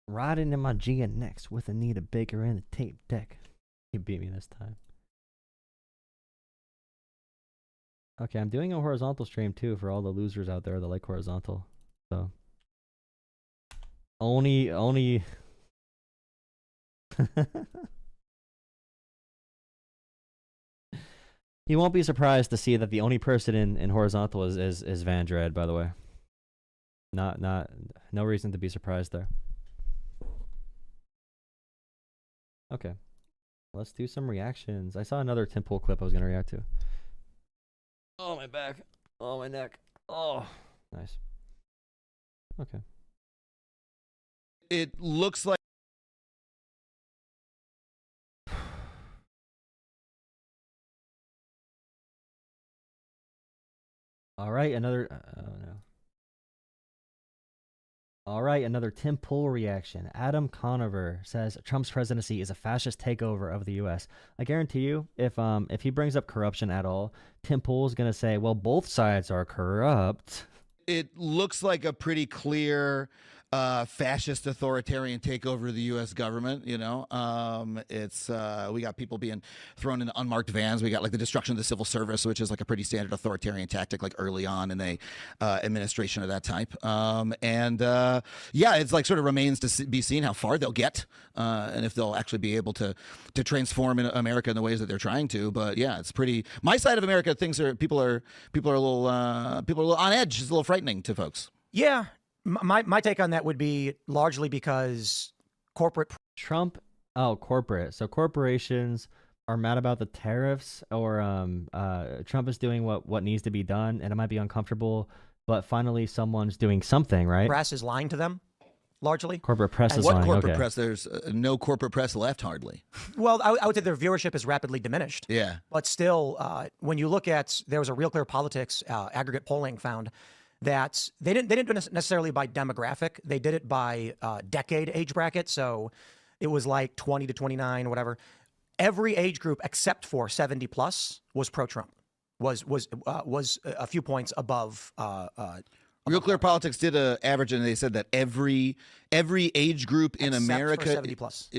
Riding in my GNX with Anita Baker and the tape deck. He beat me this time. Okay, I'm doing a horizontal stream too for all the losers out there that like horizontal. So only You won't be surprised to see that the only person in horizontal is Van Dread, by the way. No reason to be surprised there. Okay. Let's do some reactions. I saw another Tim Pool clip I was gonna react to. Oh, my back. Oh, my neck. Oh, nice. Okay. It looks like all right, another no. All right, another Tim Pool reaction. Adam Conover says Trump's presidency is a fascist takeover of the U.S. I guarantee you, if he brings up corruption at all, Tim Pool's gonna say, "Well, both sides are corrupt." it looks like a pretty clear fascist authoritarian takeover of the U.S. government. You know, it's we got people being thrown into unmarked vans. We got like the destruction of the civil service, which is like a pretty standard authoritarian tactic, like early on in a administration of that type. Yeah, it's like sort of remains to be seen how far they'll get and if they'll actually be able to transform in America in the ways that they're trying to. But yeah, it's pretty. My side of America, people are a little on edge. It's a little frightening to folks. Yeah. My take on that would be largely because corporate corporate. So corporations are mad about the tariffs, or Trump is doing what needs to be done, and it might be uncomfortable, but finally someone's doing something, right? Press is lying to them, largely. Corporate press is what lying. Corporate okay. press? There's no corporate press left, hardly. Well, I would say their viewership has rapidly diminished. Yeah. But still, when you look at, there was a Real Clear Politics aggregate polling found that they didn't do it necessarily by demographic. They did it by decade age bracket. So it was like 20 to 29, whatever. Every age group except for 70 plus was pro-Trump. Was a few points above. Real Clear Politics did an average, and they said that every age group in except America, for 70 plus.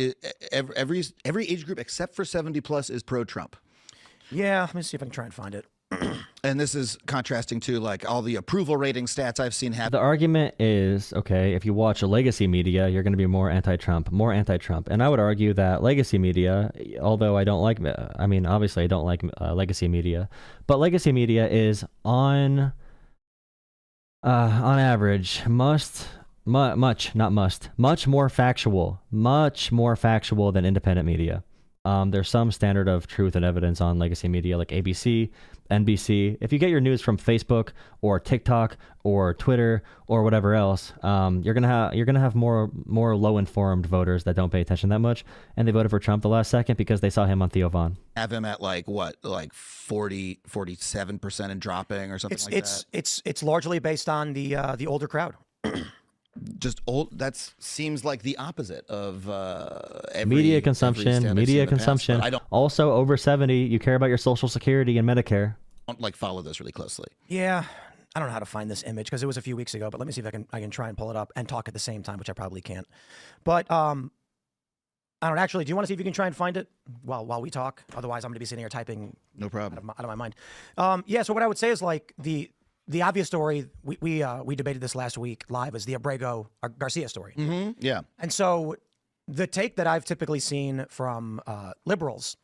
Every age group except for 70 plus is pro-Trump. Yeah, let me see if I can try and find it. And this is contrasting to like all the approval rating stats I've seen happen. The argument is, okay, if you watch a legacy media, you're going to be more anti-Trump. And I would argue that legacy media, although I don't like, obviously I don't like legacy media, but legacy media is on average much more factual than independent media. There's some standard of truth and evidence on legacy media like ABC, NBC. If you get your news from Facebook or TikTok or Twitter or whatever else, you're gonna have more low-informed voters that don't pay attention that much, and they voted for Trump the last second because they saw him on Theo Von. Have him at like 47% and dropping or something that. It's largely based on the older crowd. Just old. That seems like the opposite of media consumption. Also, over 70, you care about your Social Security and Medicare. I don't like follow this really closely. Yeah, I don't know how to find this image because it was a few weeks ago. But let me see if I can try and pull it up and talk at the same time, which I probably can't. But I don't actually. Do you want to see if you can try and find it while we talk? Otherwise, I'm going to be sitting here typing. No problem. Out of my mind. Yeah. So what I would say is like the obvious story, we debated this last week live, is the Abrego Garcia story. Mm-hmm. Yeah. And so the take that I've typically seen from liberals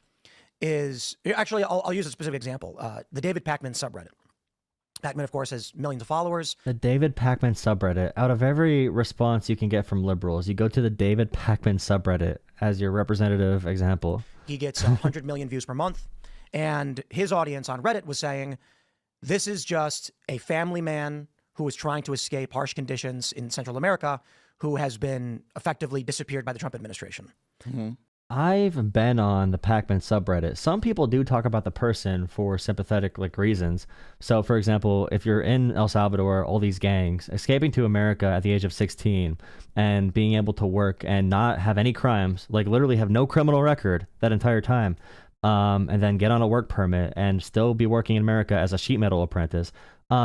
is, actually, I'll use a specific example. The David Pakman subreddit. Pakman, of course, has millions of followers. The David Pakman subreddit. Out of every response you can get from liberals, you go to the David Pakman subreddit as your representative example. He gets 100 million views per month. And his audience on Reddit was saying, this is just a family man who is trying to escape harsh conditions in Central America, who has been effectively disappeared by the Trump administration. Mm-hmm. I've been on the Pakman subreddit. Some people do talk about the person for sympathetic reasons. So, for example, if you're in El Salvador, all these gangs, escaping to America at the age of 16 and being able to work and not have any crimes, like literally have no criminal record that entire time, and then get on a work permit and still be working in America as a sheet metal apprentice.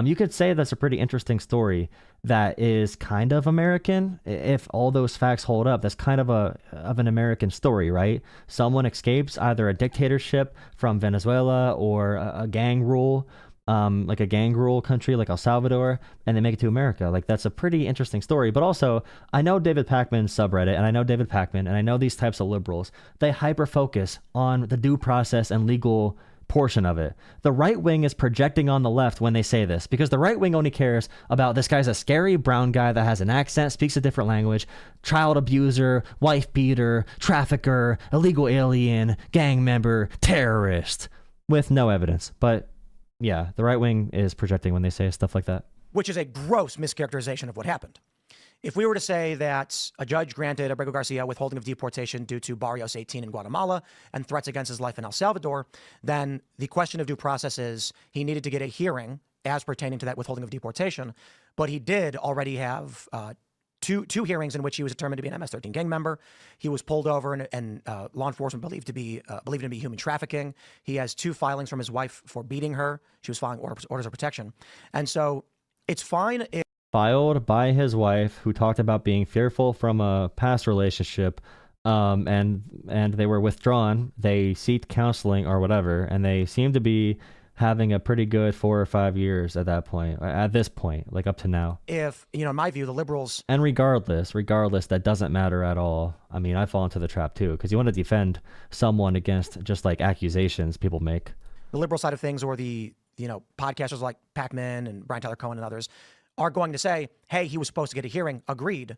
You could say that's a pretty interesting story that is kind of American. If all those facts hold up, that's kind of an American story, right? Someone escapes either a dictatorship from Venezuela or a gang rule, like a gang rule country like El Salvador, and they make it to America. Like, that's a pretty interesting story. But also, I know David Pakman's subreddit, and I know David Pakman, and I know these types of liberals. They hyper focus on the due process and legal portion of it. The right wing is projecting on the left when they say this, because the right wing only cares about this guy's a scary brown guy that has an accent, speaks a different language, child abuser, wife beater, trafficker, illegal alien, gang member, terrorist, with no evidence. But yeah, the right wing is projecting when they say stuff like that. Which is a gross mischaracterization of what happened. If we were to say that a judge granted Abrego Garcia withholding of deportation due to Barrios 18 in Guatemala and threats against his life in El Salvador, then the question of due process is he needed to get a hearing as pertaining to that withholding of deportation. But he did already have two hearings in which he was determined to be an MS-13 gang member. He was pulled over and law enforcement believed him to be human trafficking. He has 2 filings from his wife for beating her. She was filing orders of protection. And so it's fine if filed by his wife, who talked about being fearful from a past relationship, and they were withdrawn. They seeked counseling or whatever, and they seem to be having a pretty good 4 or 5 years at this point, like up to now. If, in my view, the liberals... And regardless, that doesn't matter at all. I mean, I fall into the trap too, because you want to defend someone against just like accusations people make. The liberal side of things, or the, podcasters like Pakman and Brian Tyler Cohen and others, are going to say, hey, he was supposed to get a hearing. Agreed.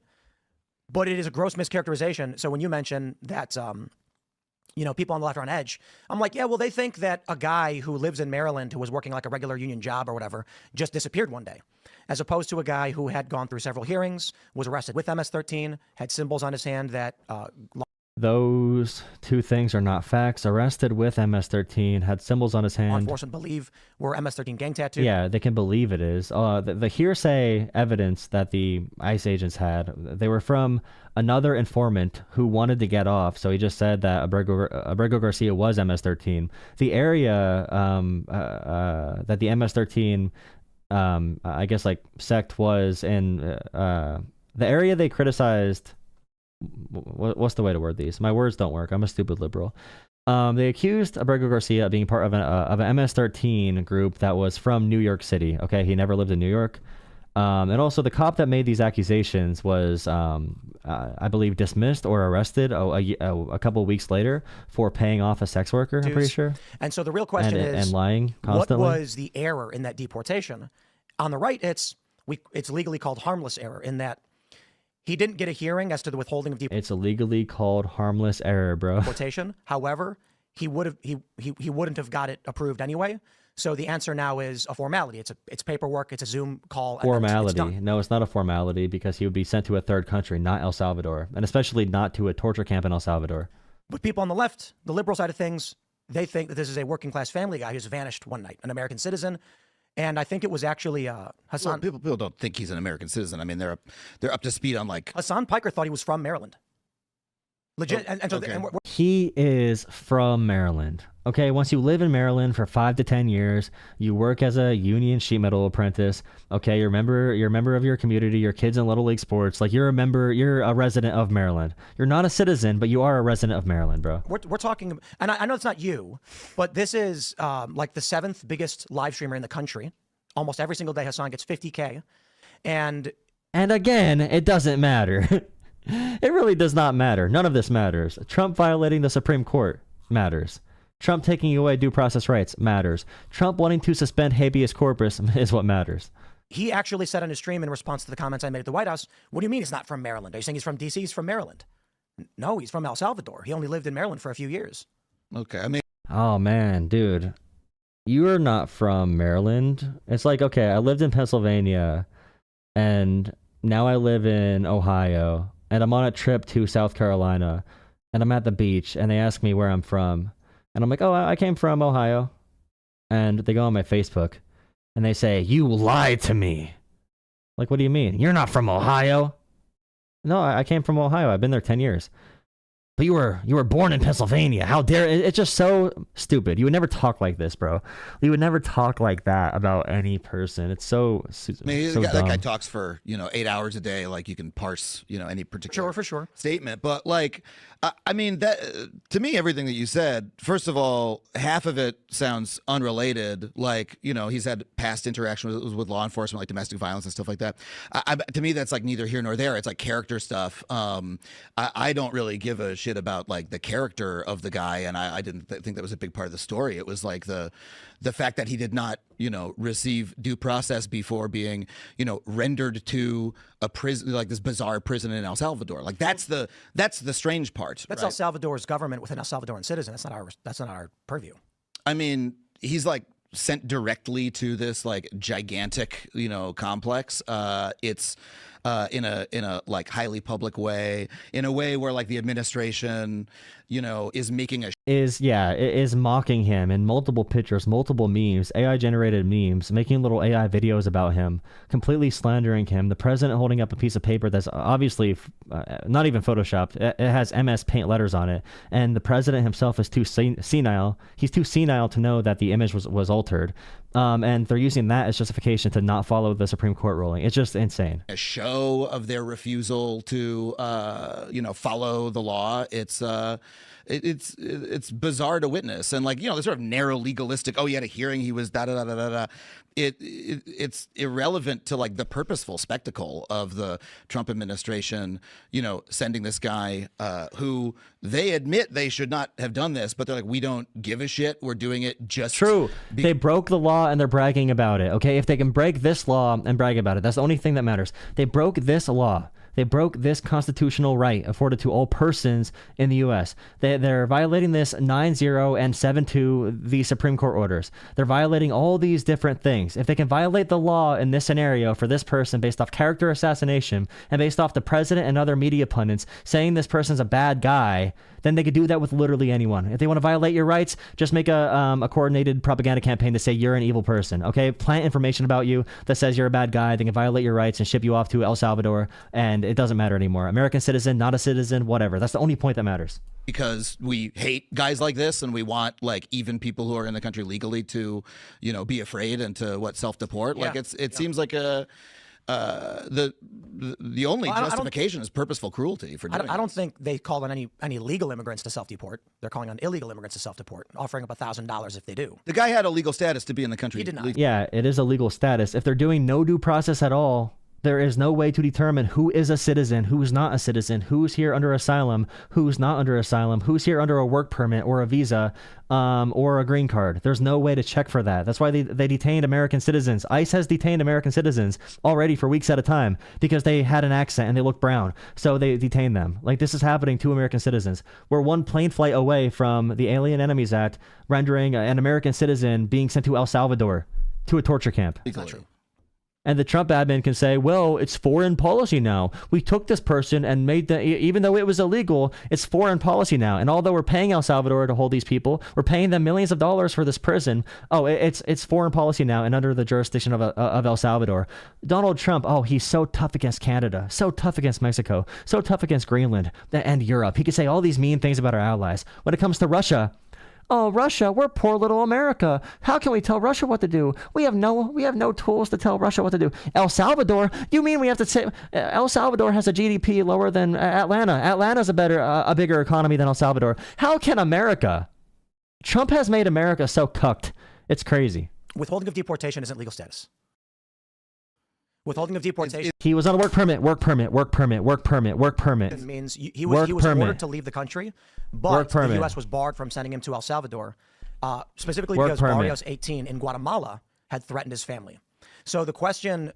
But it is a gross mischaracterization. So when you mention that, people on the left are on edge, I'm like, yeah, well, they think that a guy who lives in Maryland who was working like a regular union job or whatever just disappeared one day, as opposed to a guy who had gone through several hearings, was arrested with MS-13, had symbols on his hand that... Those 2 things are not facts. Arrested with MS-13, had symbols on his hand. Law enforcement believe were MS-13 gang tattoos. Yeah, they can believe it is. The hearsay evidence that the ICE agents had, they were from another informant who wanted to get off. So he just said that Abrego Garcia was MS-13. The area that the MS-13, I guess, like sect was in, the area they criticized. What's the way to word these? My words don't work. I'm a stupid liberal. They accused Abrego Garcia of being part of an MS-13 group that was from New York City. Okay, he never lived in New York. And also, the cop that made these accusations was, I believe, dismissed or arrested a couple weeks later for paying off a sex worker. I'm pretty sure. And so the real question is, and lying constantly. What was the error in that deportation? On the right, it's legally called harmless error, in that he didn't get a hearing as to the withholding of deportation. It's illegally called harmless error, bro. However, he wouldn't have got it approved anyway. So the answer now is a formality. It's paperwork. It's a Zoom call. Formality. It's no, it's not a formality, because he would be sent to a third country, not El Salvador, and especially not to a torture camp in El Salvador. But people on the left, the liberal side of things, they think that this is a working class family guy who's vanished one night, an American citizen. And I think it was actually Hassan. Well, people don't think he's an American citizen. I mean, they're up to speed on like Hassan Piker thought he was from Maryland. Legit. Oh, and so okay. He is from Maryland. Okay, once you live in Maryland for 5 to 10 years, you work as a union sheet metal apprentice. Okay, you're a member of your community, your kids in Little League sports. Like, you're a resident of Maryland. You're not a citizen, but you are a resident of Maryland, bro. We're talking, and I know it's not you, but this is like the 7th biggest live streamer in the country. Almost every single day, Hassan gets 50K. And again, it doesn't matter. It really does not matter. None of this matters. Trump violating the Supreme Court matters. Trump taking away due process rights matters. Trump wanting to suspend habeas corpus is what matters. He actually said on his stream in response to the comments I made at the White House, what do you mean he's not from Maryland? Are you saying he's from D.C.? He's from Maryland. No, he's from El Salvador. He only lived in Maryland for a few years. Okay, I mean... Oh, man, dude. You are not from Maryland. It's like, okay, I lived in Pennsylvania, and now I live in Ohio, and I'm on a trip to South Carolina, and I'm at the beach, and they ask me where I'm from. And I'm like, oh, I came from Ohio. And they go on my Facebook, and they say, you lied to me. Like, what do you mean? You're not from Ohio. No, I came from Ohio. I've been there 10 years. but you were born in Pennsylvania. How dare it? It's just so stupid. You would never talk like this, bro. You would never talk like that about any person. It's so I mean, so that guy dumb. talks for 8 hours a day. Like, you can parse any particular For sure. statement, but like, I mean, that to me, everything that you said, first of all, half of it sounds unrelated. Like, he's had past interaction with law enforcement, like domestic violence and stuff like that. To me, that's like neither here nor there. It's like character stuff. I don't really give a shit about like the character of the guy, and I didn't think that was a big part of the story. It was like the fact that he did not receive due process before being rendered to a prison, like this bizarre prison in El Salvador. Like, that's the strange part. That's right? El Salvador's government with an El Salvadoran citizen. That's not our purview. I mean, he's like sent directly to this like gigantic complex. It's in a like highly public way, in a way where like the administration is making a is mocking him in multiple pictures, multiple memes, AI generated memes, making little AI videos about him, completely slandering him. The president holding up a piece of paper that's obviously not even photoshopped. It has MS Paint letters on it, and the president himself is too senile. He's too senile to know that the image was altered. And they're using that as justification to not follow the Supreme Court ruling. It's just insane. a show of their refusal to follow the law. It's bizarre to witness, and like the sort of narrow legalistic. Oh, he had a hearing. He was da da da da da da. It's irrelevant to like the purposeful spectacle of the Trump administration. Sending this guy who they admit they should not have done this, but they're like, we don't give a shit. We're doing it just true. They broke the law and they're bragging about it. Okay, if they can break this law and brag about it, that's the only thing that matters. They broke this law. They broke this constitutional right afforded to all persons in the U.S. They're violating this 9-0 and 7-2, the Supreme Court orders. They're violating all these different things. If they can violate the law in this scenario for this person based off character assassination and based off the president and other media pundits saying this person's a bad guy, then they could do that with literally anyone. If they want to violate your rights, just make a coordinated propaganda campaign to say you're an evil person, okay? Plant information about you that says you're a bad guy. They can violate your rights and ship you off to El Salvador, and it doesn't matter anymore. American citizen, not a citizen, whatever. That's the only point that matters. Because we hate guys like this, and we want like even people who are in the country legally to, be afraid and to self-deport. Yeah. Like it seems like the only justification is purposeful cruelty for doing I don't think they call on any legal immigrants to self-deport. They're calling on illegal immigrants to self-deport, offering up $1,000 if they do. The guy had a legal status to be in the country. He did not. Yeah, it is a legal status. If they're doing no due process at all, there is no way to determine who is a citizen, who's not a citizen, who's here under asylum, who's not under asylum, who's here under a work permit or a visa, or a green card. There's no way to check for that. That's why they detained American citizens. ICE has detained American citizens already for weeks at a time because they had an accent and they looked brown. So they detained them. Like, this is happening to American citizens. We're one plane flight away from the Alien Enemies Act rendering an American citizen being sent to El Salvador to a torture camp. That's not true. And the Trump admin can say, well, it's foreign policy now. We took this person and made even though it was illegal, it's foreign policy now. And although we're paying El Salvador to hold these people, we're paying them millions of dollars for this prison. Oh, it's foreign policy now and under the jurisdiction of El Salvador. Donald Trump, oh, he's so tough against Canada, so tough against Mexico, so tough against Greenland and Europe. He could say all these mean things about our allies. When it comes to Russia, oh, Russia, we're poor little America. How can we tell Russia what to do? We have no tools to tell Russia what to do. El Salvador? You mean we have to say El Salvador has a GDP lower than Atlanta? Atlanta's a bigger economy than El Salvador. How can America? Trump has made America so cucked. It's crazy. Withholding of deportation isn't legal status. Withholding of deportation. He was on a work permit. It means he was ordered to leave the country, but the U.S. was barred from sending him to El Salvador, specifically because Barrios 18 in Guatemala had threatened his family. So the question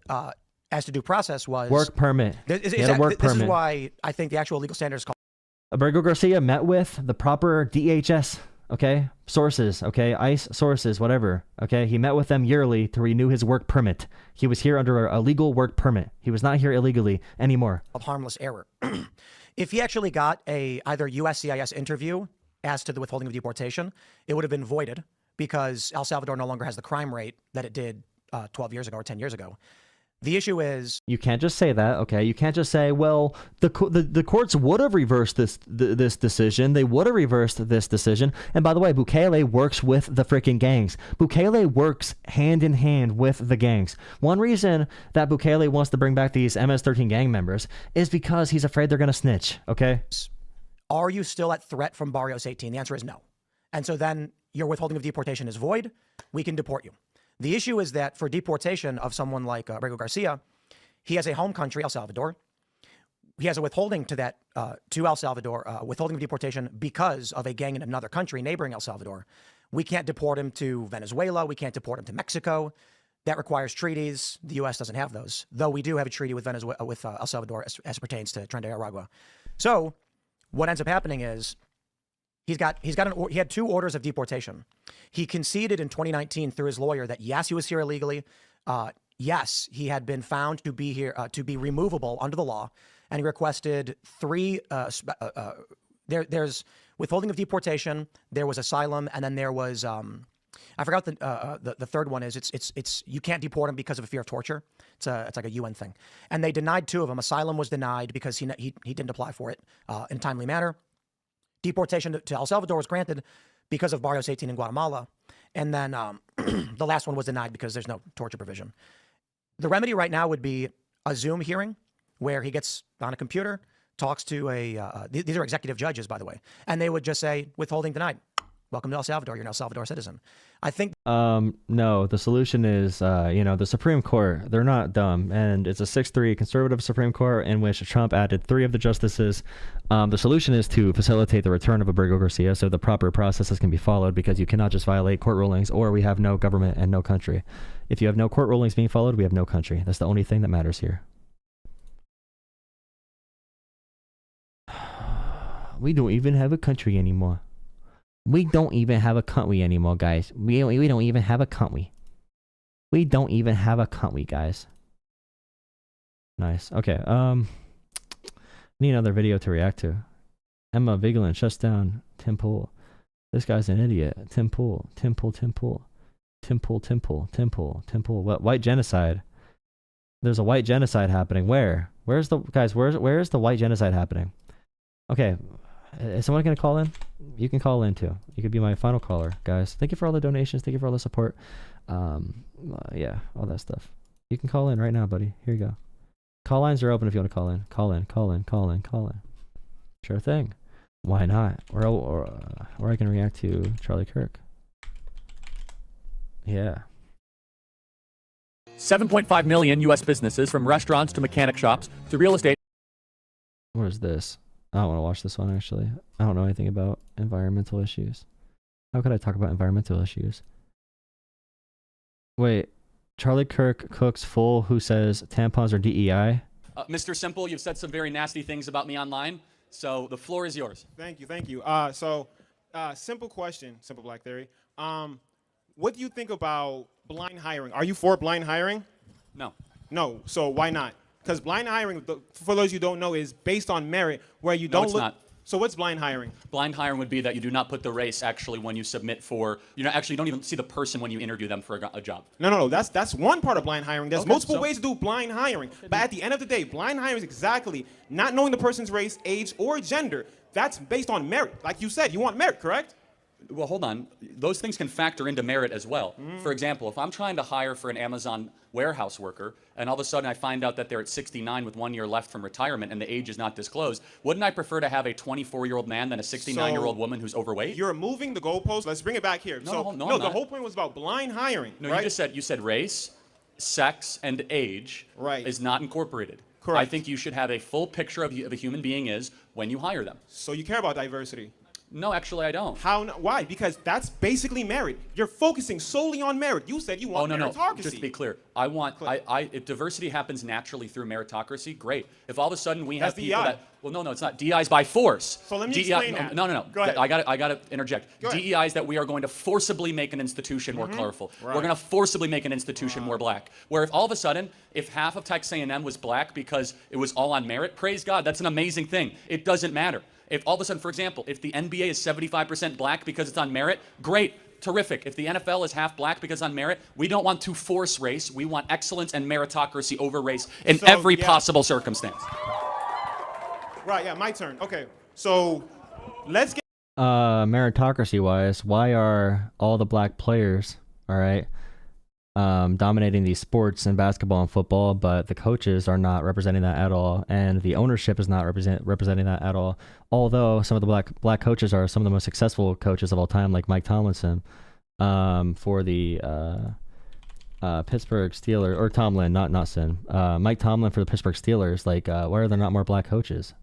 as to due process was work permit. This is why I think the actual legal standard is called. Abrego Garcia met with the proper DHS. Okay, sources, okay, ICE sources, whatever, okay? He met with them yearly to renew his work permit. He was here under a legal work permit. He was not here illegally anymore. Of harmless error. If he actually got either USCIS interview as to the withholding of deportation, it would have been voided because El Salvador no longer has the crime rate that it did 12 years ago or 10 years ago. The issue is You can't just say that, okay? You can't just say, well, the courts would have reversed this decision. They would have reversed this decision. And by the way, Bukele works with the freaking gangs. Bukele works hand in hand with the gangs. One reason that Bukele wants to bring back these MS-13 gang members is because he's afraid they're going to snitch, okay? are you still at threat from Barrios 18? The answer is no. And so then your withholding of deportation is void. We can deport you. The issue is that for deportation of someone like Abrego Garcia, he has a home country, El Salvador. He has a withholding to that, to El Salvador, withholding of deportation because of a gang in another country neighboring El Salvador. We can't deport him to Venezuela. We can't deport him to Mexico. That requires treaties. The U.S. doesn't have those, though we do have a treaty with Venezuela, with El Salvador as it pertains to Tren de Aragua. So what ends up happening is he had 2 orders of deportation. He conceded in 2019 through his lawyer that yes, he was here illegally. Yes, he had been found to be here, to be removable under the law. And he requested 3, there's withholding of deportation, there was asylum, and then there was, I forgot the third one is, it's you can't deport him because of a fear of torture. It's like a UN thing. And they denied 2 of them. Asylum was denied because he didn't apply for it in a timely manner. Deportation to El Salvador was granted because of Barrios 18 in Guatemala. And then the last one was denied because there's no torture provision. The remedy right now would be a Zoom hearing where he gets on a computer, talks to these are executive judges, by the way, and they would just say, withholding denied. Welcome to El Salvador. You're an El Salvador citizen. I think. No, the solution is, the Supreme Court, they're not dumb. And it's a 6-3 conservative Supreme Court in which Trump added 3 of the justices. The solution is to facilitate the return of Abrego Garcia so the proper processes can be followed, because you cannot just violate court rulings or we have no government and no country. If you have no court rulings being followed, we have no country. That's the only thing that matters here. We don't even have a country anymore. We don't even have a country anymore, guys. We don't even have a country. We don't even have a country, guys. Nice. Okay. Need another video to react to. Emma Vigeland shuts down Tim Pool. This guy's an idiot. Tim Pool. What? White genocide. There's a white genocide happening. Where? Where's the the white genocide happening? Okay. Is someone going to call in? You can call in too. You could be my final caller, guys. Thank you for all the donations. Thank you for all the support. Yeah, all that stuff. You can call in right now, buddy. Here you go. Call lines are open if you want to call in. Call in. Sure thing. Why not? Or I can react to Charlie Kirk. Yeah. 7.5 million U.S. businesses, from restaurants to mechanic shops to real estate. What is this? I don't want to watch this one, actually. I don't know anything about environmental issues. How could I talk about environmental issues? Wait, Charlie Kirk cooks full who says tampons are DEI? Mr. Simple, you've said some very nasty things about me online, so the floor is yours. Thank you. Simple question, Simple Black Theory. What do you think about blind hiring? Are you for blind hiring? No. No. So why not? Because blind hiring, for those who don't know, is based on merit, where you don't No, it's not. So what's blind hiring? Blind hiring would be that you do not put the race actually when you submit for, you don't even see the person when you interview them for a job. No. That's one part of blind hiring. There's Okay, multiple so- ways to do blind hiring. But at the end of the day, blind hiring is exactly not knowing the person's race, age, or gender. That's based on merit. Like you said, you want merit, correct? Well, hold on. Those things can factor into merit as well. For example, if I'm trying to hire for an Amazon warehouse worker, and all of a sudden I find out that they're at 69 with 1 year left from retirement and the age is not disclosed, wouldn't I prefer to have a 24-year-old man than a 69-year-old woman who's overweight? You're moving the goalpost. Let's bring it back here. No, I'm the not. whole point was about blind hiring, No, right? you said race, sex, and age Right. is not incorporated. Correct. I think you should have a full picture of a human being is when you hire them. So you care about diversity. No, actually I don't. Why? Because that's basically merit. You're focusing solely on merit. You said you want No. meritocracy. Just to be clear, if diversity happens naturally through meritocracy, great. If all of a sudden we have That's people DEI. that, well, no, it's not. DEI is by force. So let me DEI explain that. No. Go ahead. I got to interject. Go ahead. DEI is that we are going to forcibly make an institution more colorful. Right. We're going to forcibly make an institution more black. Where if all of a sudden, if half of Texas A&M was black because it was all on merit, praise God, that's an amazing thing. It doesn't matter. If all of a sudden, for example, if the NBA is 75% black because it's on merit, great. terrific. If the NFL is half black because on merit, we don't want to force race. We want excellence and meritocracy over race in every possible circumstance. Right, yeah, my turn. Okay, so let's get... Meritocracy wise, why are all the black players, all right, dominating these sports in basketball and football, but the coaches are not representing that at all, and the ownership is not representing that at all? Although some of the black coaches are some of the most successful coaches of all time, like Mike Tomlinson, for the Pittsburgh Steelers, or Tomlin, not Sin. Mike Tomlin for the Pittsburgh Steelers. Like, why are there not more black coaches?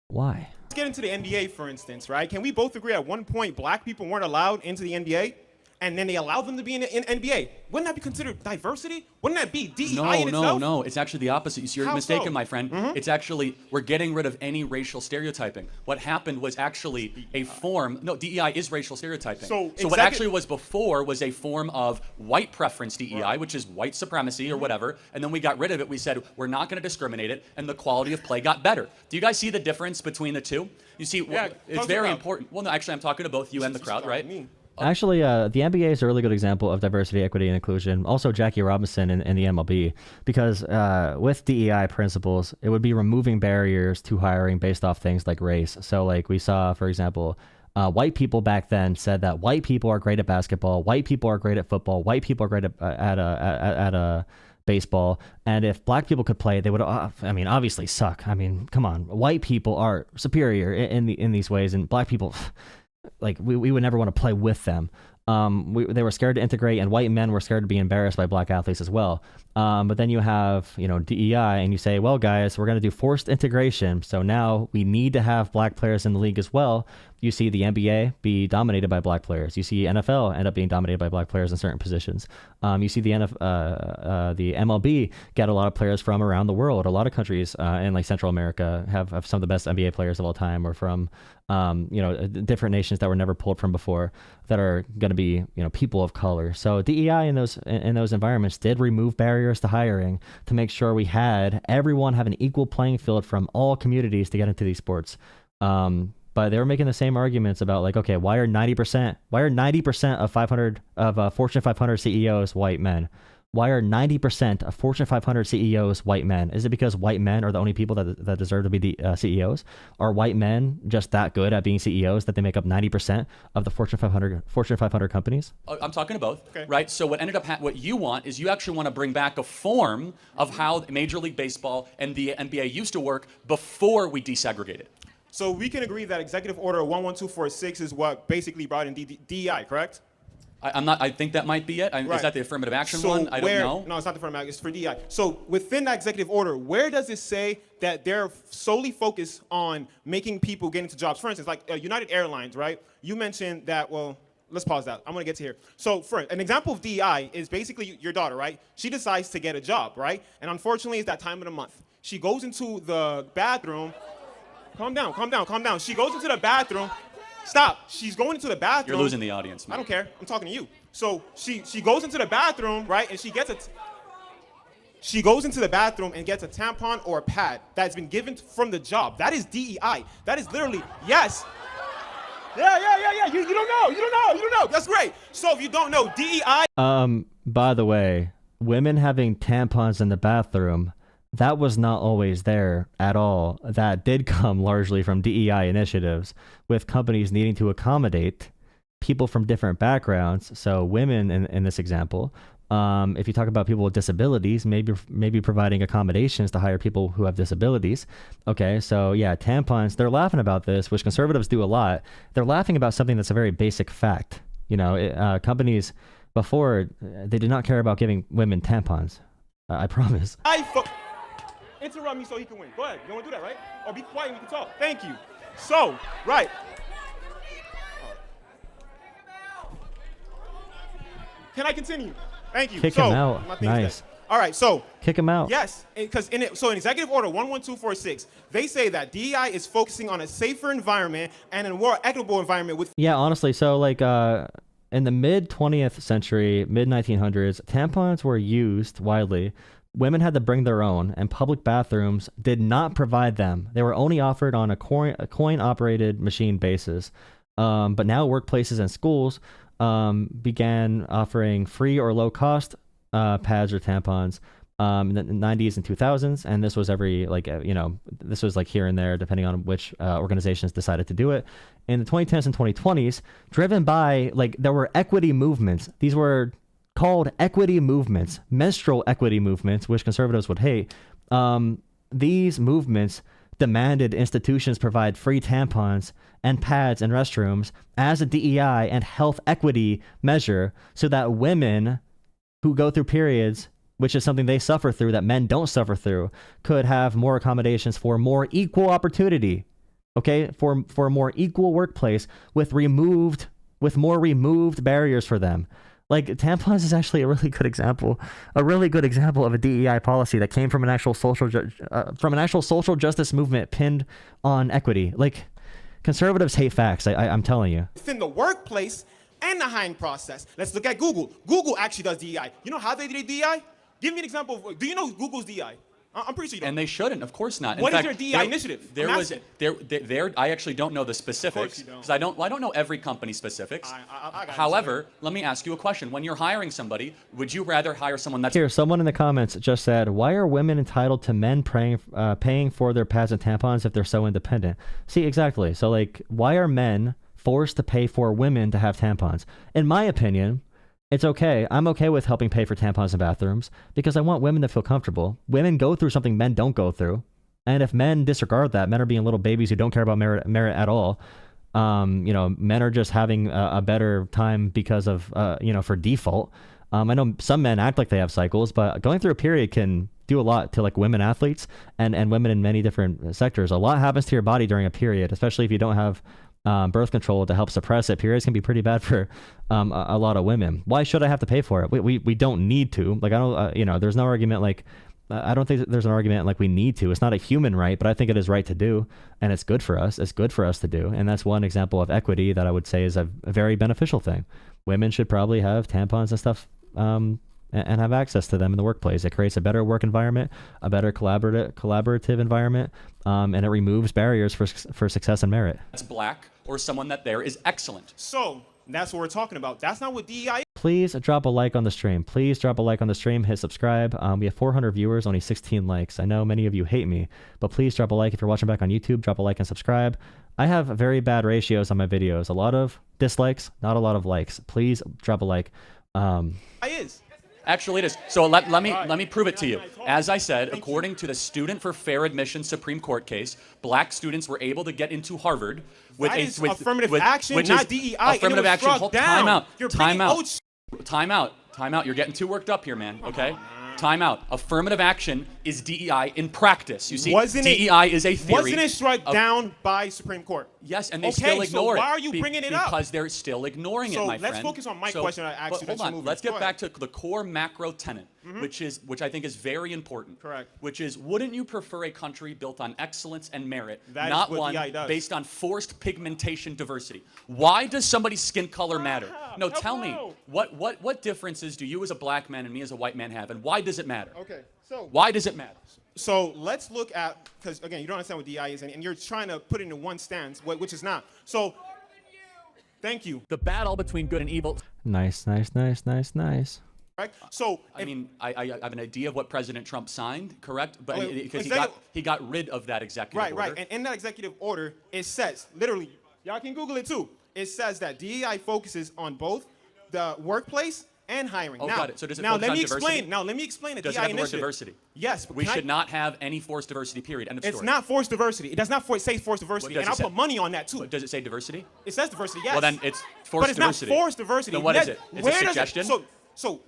Why? Let's get into the NBA, for instance, right? Can we both agree at one point black people weren't allowed into the NBA? And then they allowed them to be in NBA. Wouldn't that be considered diversity? Wouldn't that be DEI in itself? No. It's actually the opposite. You see, you're mistaken, my friend. It's actually, we're getting rid of any racial stereotyping. What happened was actually a form. No, DEI is racial stereotyping. So what actually was before was a form of white preference DEI, which is white supremacy or whatever. And then we got rid of it. We said, we're not going to discriminate it. And the quality of play got better. Do you guys see the difference between the two? You see, it's very important. Well, no, actually, I'm talking to both you and the crowd, right? Actually, the NBA is a really good example of diversity, equity, and inclusion. Also, Jackie Robinson in the MLB, because with DEI principles, it would be removing barriers to hiring based off things like race. So, like we saw, for example, white people back then said that white people are great at basketball, white people are great at football, white people are great at baseball, and if black people could play, they would. Obviously, suck. I mean, come on, white people are superior in these ways, and black people. Like we would never want to play with them. They were scared to integrate, and white men were scared to be embarrassed by black athletes as well. But then you have, DEI, and you say, well, guys, we're going to do forced integration. So now we need to have black players in the league as well. You see the NBA be dominated by black players. You see NFL end up being dominated by black players in certain positions. You see the MLB get a lot of players from around the world. A lot of countries in like Central America have some of the best NBA players of all time, or from different nations that were never pulled from before, that are going to be people of color. So DEI in those environments did remove barriers to hiring to make sure we had everyone have an equal playing field from all communities to get into these sports. But they were making the same arguments about, like, okay, why are 90% of Fortune 500 CEOs white men? Why are 90% of Fortune 500 CEOs white men? Is it because white men are the only people that deserve to be CEOs? Are white men just that good at being CEOs that they make up 90% of the Fortune 500 companies? I'm talking to both, right? So what ended up what you want is you actually want to bring back a form of how Major League Baseball and the NBA used to work before we desegregated. So we can agree that Executive Order 11246 is what basically brought in DEI, correct? I think that might be it. Is that the affirmative action one? I don't know. No, it's not the affirmative action. It's for DEI. So within that executive order, where does it say that they're solely focused on making people get into jobs? For instance, like United Airlines, right? You mentioned that, well, let's pause that. I'm going to get to here. So for an example of DEI is basically your daughter, right? She decides to get a job, right? And unfortunately, it's that time of the month. She goes into the bathroom. Calm down. She goes into the bathroom. Stop. She's going into the bathroom. You're losing the audience, man. I don't care. I'm talking to you. So she goes into the bathroom, right? And she goes into the bathroom and gets a tampon or a pad that's been given from the job. That is DEI. That is literally, yes. Yeah. You don't know. That's great. So if you don't know, DEI. By the way, women having tampons in the bathroom, that was not always there at all. That did come largely from DEI initiatives, with companies needing to accommodate people from different backgrounds. So women in this example, if you talk about people with disabilities, maybe providing accommodations to hire people who have disabilities. Okay, so yeah, tampons, they're laughing about this, which conservatives do a lot. They're laughing about something that's a very basic fact. Companies before, they did not care about giving women tampons. I promise. Interrupt me so he can win. Go ahead. You want to do that, right? Or be quiet and we can talk. Thank you. So, right. Can I continue? Thank you. Kick him out. Nice. All right, so. Kick him out. Yes, because in Executive Order 11246, they say that DEI is focusing on a safer environment and a more equitable environment with. Yeah, honestly, so like in the mid 20th century, mid 1900s, tampons were used widely. Women had to bring their own, and public bathrooms did not provide them. They were only offered on a coin-operated machine basis. But now workplaces and schools began offering free or low cost pads or tampons in the 90s and 2000s, and this was this was like here and there depending on which organizations decided to do it. In the 2010s and 2020s, driven by there were equity movements. These were called equity movements, menstrual equity movements, which conservatives would hate. These movements demanded institutions provide free tampons and pads in restrooms as a DEI and health equity measure, so that women who go through periods, which is something they suffer through that men don't suffer through, could have more accommodations for more equal opportunity, okay, for a more equal workplace with more removed barriers for them. Like, tampons is actually a really good example of a DEI policy that came from an actual social justice movement pinned on equity. Like, conservatives hate facts. I'm telling you. Within the workplace and the hiring process. Let's look at Google. Google actually does DEI. You know how they do DEI? Give me an example of, do you know Google's DEI? I'm pretty sure you don't. And they shouldn't, of course not. In What is fact, their DEI initiative? I actually don't know the specifics because I don't know every company specifics. However, let me ask you a question. When you're hiring somebody, would you rather hire someone that's Here, someone in the comments just said, why are women entitled to men paying for their pads and tampons if they're so independent? See, exactly. So, why are men forced to pay for women to have tampons? In my opinion, it's okay. I'm okay with helping pay for tampons in bathrooms because I want women to feel comfortable. Women go through something men don't go through. And if men disregard that, men are being little babies who don't care about merit at all. Men are just having a better time because of, for default. I know some men act like they have cycles, but going through a period can do a lot to women athletes and women in many different sectors. A lot happens to your body during a period, especially if you don't have birth control to help suppress it. Periods can be pretty bad for a lot of women. Why should I have to pay for it? We don't need to. I don't. There's no argument I don't think there's an argument we need to. It's not a human right, but I think it is right to do, and it's good for us. It's good for us to do, and that's one example of equity that I would say is a very beneficial thing. Women should probably have tampons and stuff. And have access to them in the workplace. It creates a better work environment, a better collaborative environment, and it removes barriers for success and merit. That's black or someone that there is excellent. So that's what we're talking about. That's not what DEI is. Please drop a like on the stream. Please drop a like on the stream. Hit subscribe. We have 400 viewers, only 16 likes. I know many of you hate me, but please drop a like if you're watching back on YouTube. Drop a like and subscribe. I have very bad ratios on my videos. A lot of dislikes, not a lot of likes. Please drop a like. Actually, it is. So let me prove it to you. As I said, according to the Student for Fair Admission Supreme Court case, black students were able to get into Harvard with affirmative action, which not is DEI. Affirmative action. Time out. You're Time out. You're getting too worked up here, man. Okay. Time out. Affirmative action is DEI in practice. You see, DEI is a theory. Wasn't it struck down by Supreme Court? Yes, and they still ignore it. So why are you bringing it up? Because they're still ignoring it, my friend. So let's focus on my question I asked you. Hold on. Let's get back to the core macro tenet, which I think is very important. Correct. Which is, wouldn't you prefer a country built on excellence and merit, that not is what one DEI does. based on forced pigmentation diversity? Why does somebody's skin color matter? No, tell me. What differences do you as a black man and me as a white man have, and why does it matter? Okay. So why does it matter? So let's look at, because again, you don't understand what DEI is, and you're trying to put it into one stance, which is not. So, thank you. The battle between good and evil. Nice. Right. So I mean, I have an idea of what President Trump signed, correct? But because he got rid of that executive order. Right. And in that executive order, it says literally, y'all can Google it too. It says that DEI focuses on both the workplace and hiring. Oh, now, got it. So does it now focus let on me diversity? explain. Now let me explain the Does it DEI have the word initiative. diversity? Yes. We should not have any forced diversity. Period. End of story. It's not forced diversity. It does not say forced diversity, and I'll put money on that too. But does it say diversity? It says diversity. Yes. Well, then it's forced diversity. But it's not forced diversity. Then what is it? It's a suggestion. So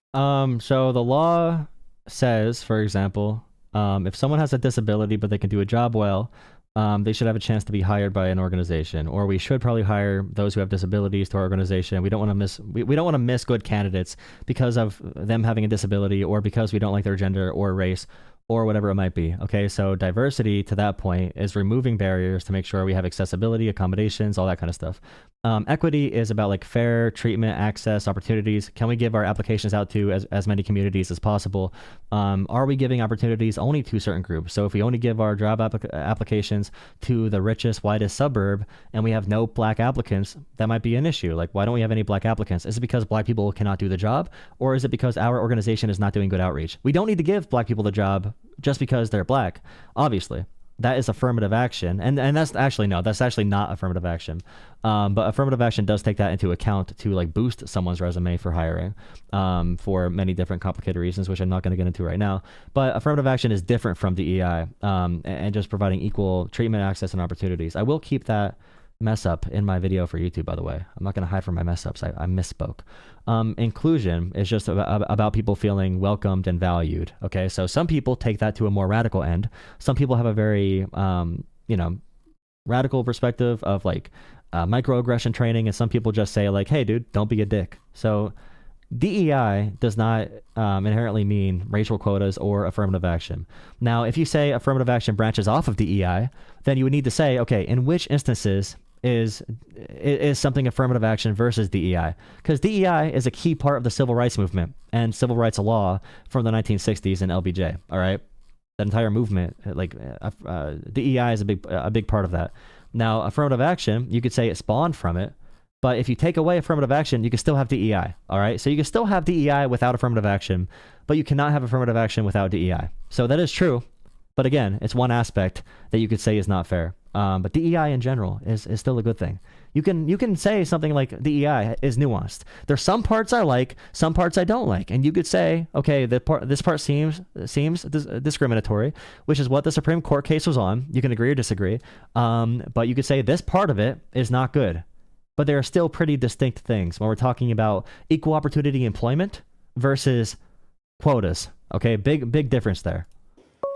the law says, for example, if someone has a disability but they can do a job well, they should have a chance to be hired by an organization, or we should probably hire those who have disabilities to our organization. We don't want to miss good candidates because of them having a disability, or because we don't like their gender or race, or whatever it might be. Okay, so diversity to that point is removing barriers to make sure we have accessibility, accommodations, all that kind of stuff. Equity is about like fair treatment, access, opportunities. Can we give our applications out to as many communities as possible? Are we giving opportunities only to certain groups? So if we only give our job applications to the richest, whitest suburb and we have no black applicants, that might be an issue. Like, why don't we have any black applicants? Is it because black people cannot do the job? Or is it because our organization is not doing good outreach? We don't need to give black people the job just because they're black, obviously. That is affirmative action, and that's actually not affirmative action. But affirmative action does take that into account to like boost someone's resume for hiring, for many different complicated reasons, which I'm not going to get into right now. But affirmative action is different from DEI, and just providing equal treatment, access, and opportunities. I will keep that mess up in my video for YouTube, by the way. I'm not going to hide from my mess ups. I misspoke. Inclusion is just about people feeling welcomed and valued. Okay, so some people take that to a more radical end. Some people have a very radical perspective of like microaggression training, and some people just say like, hey dude, don't be a dick. So DEI does not inherently mean racial quotas or affirmative action. Now, if you say affirmative action branches off of DEI, then you would need to say, okay, in which instances is something affirmative action versus DEI? Because DEI is a key part of the civil rights movement and civil rights law from the 1960s in LBJ. All right, that entire movement, like DEI is a big part of that. Now, affirmative action, you could say it spawned from it, but if you take away affirmative action, you can still have DEI. All right, so you can still have DEI without affirmative action, but you cannot have affirmative action without DEI. So that is true, but again, it's one aspect that you could say is not fair. But DEI in general is still a good thing. You can say something like DEI is nuanced. There's some parts I like, some parts I don't like, and you could say, okay, this part seems discriminatory, which is what the Supreme Court case was on. You can agree or disagree, but you could say this part of it is not good. But there are still pretty distinct things when we're talking about equal opportunity employment versus quotas. Okay, big difference there.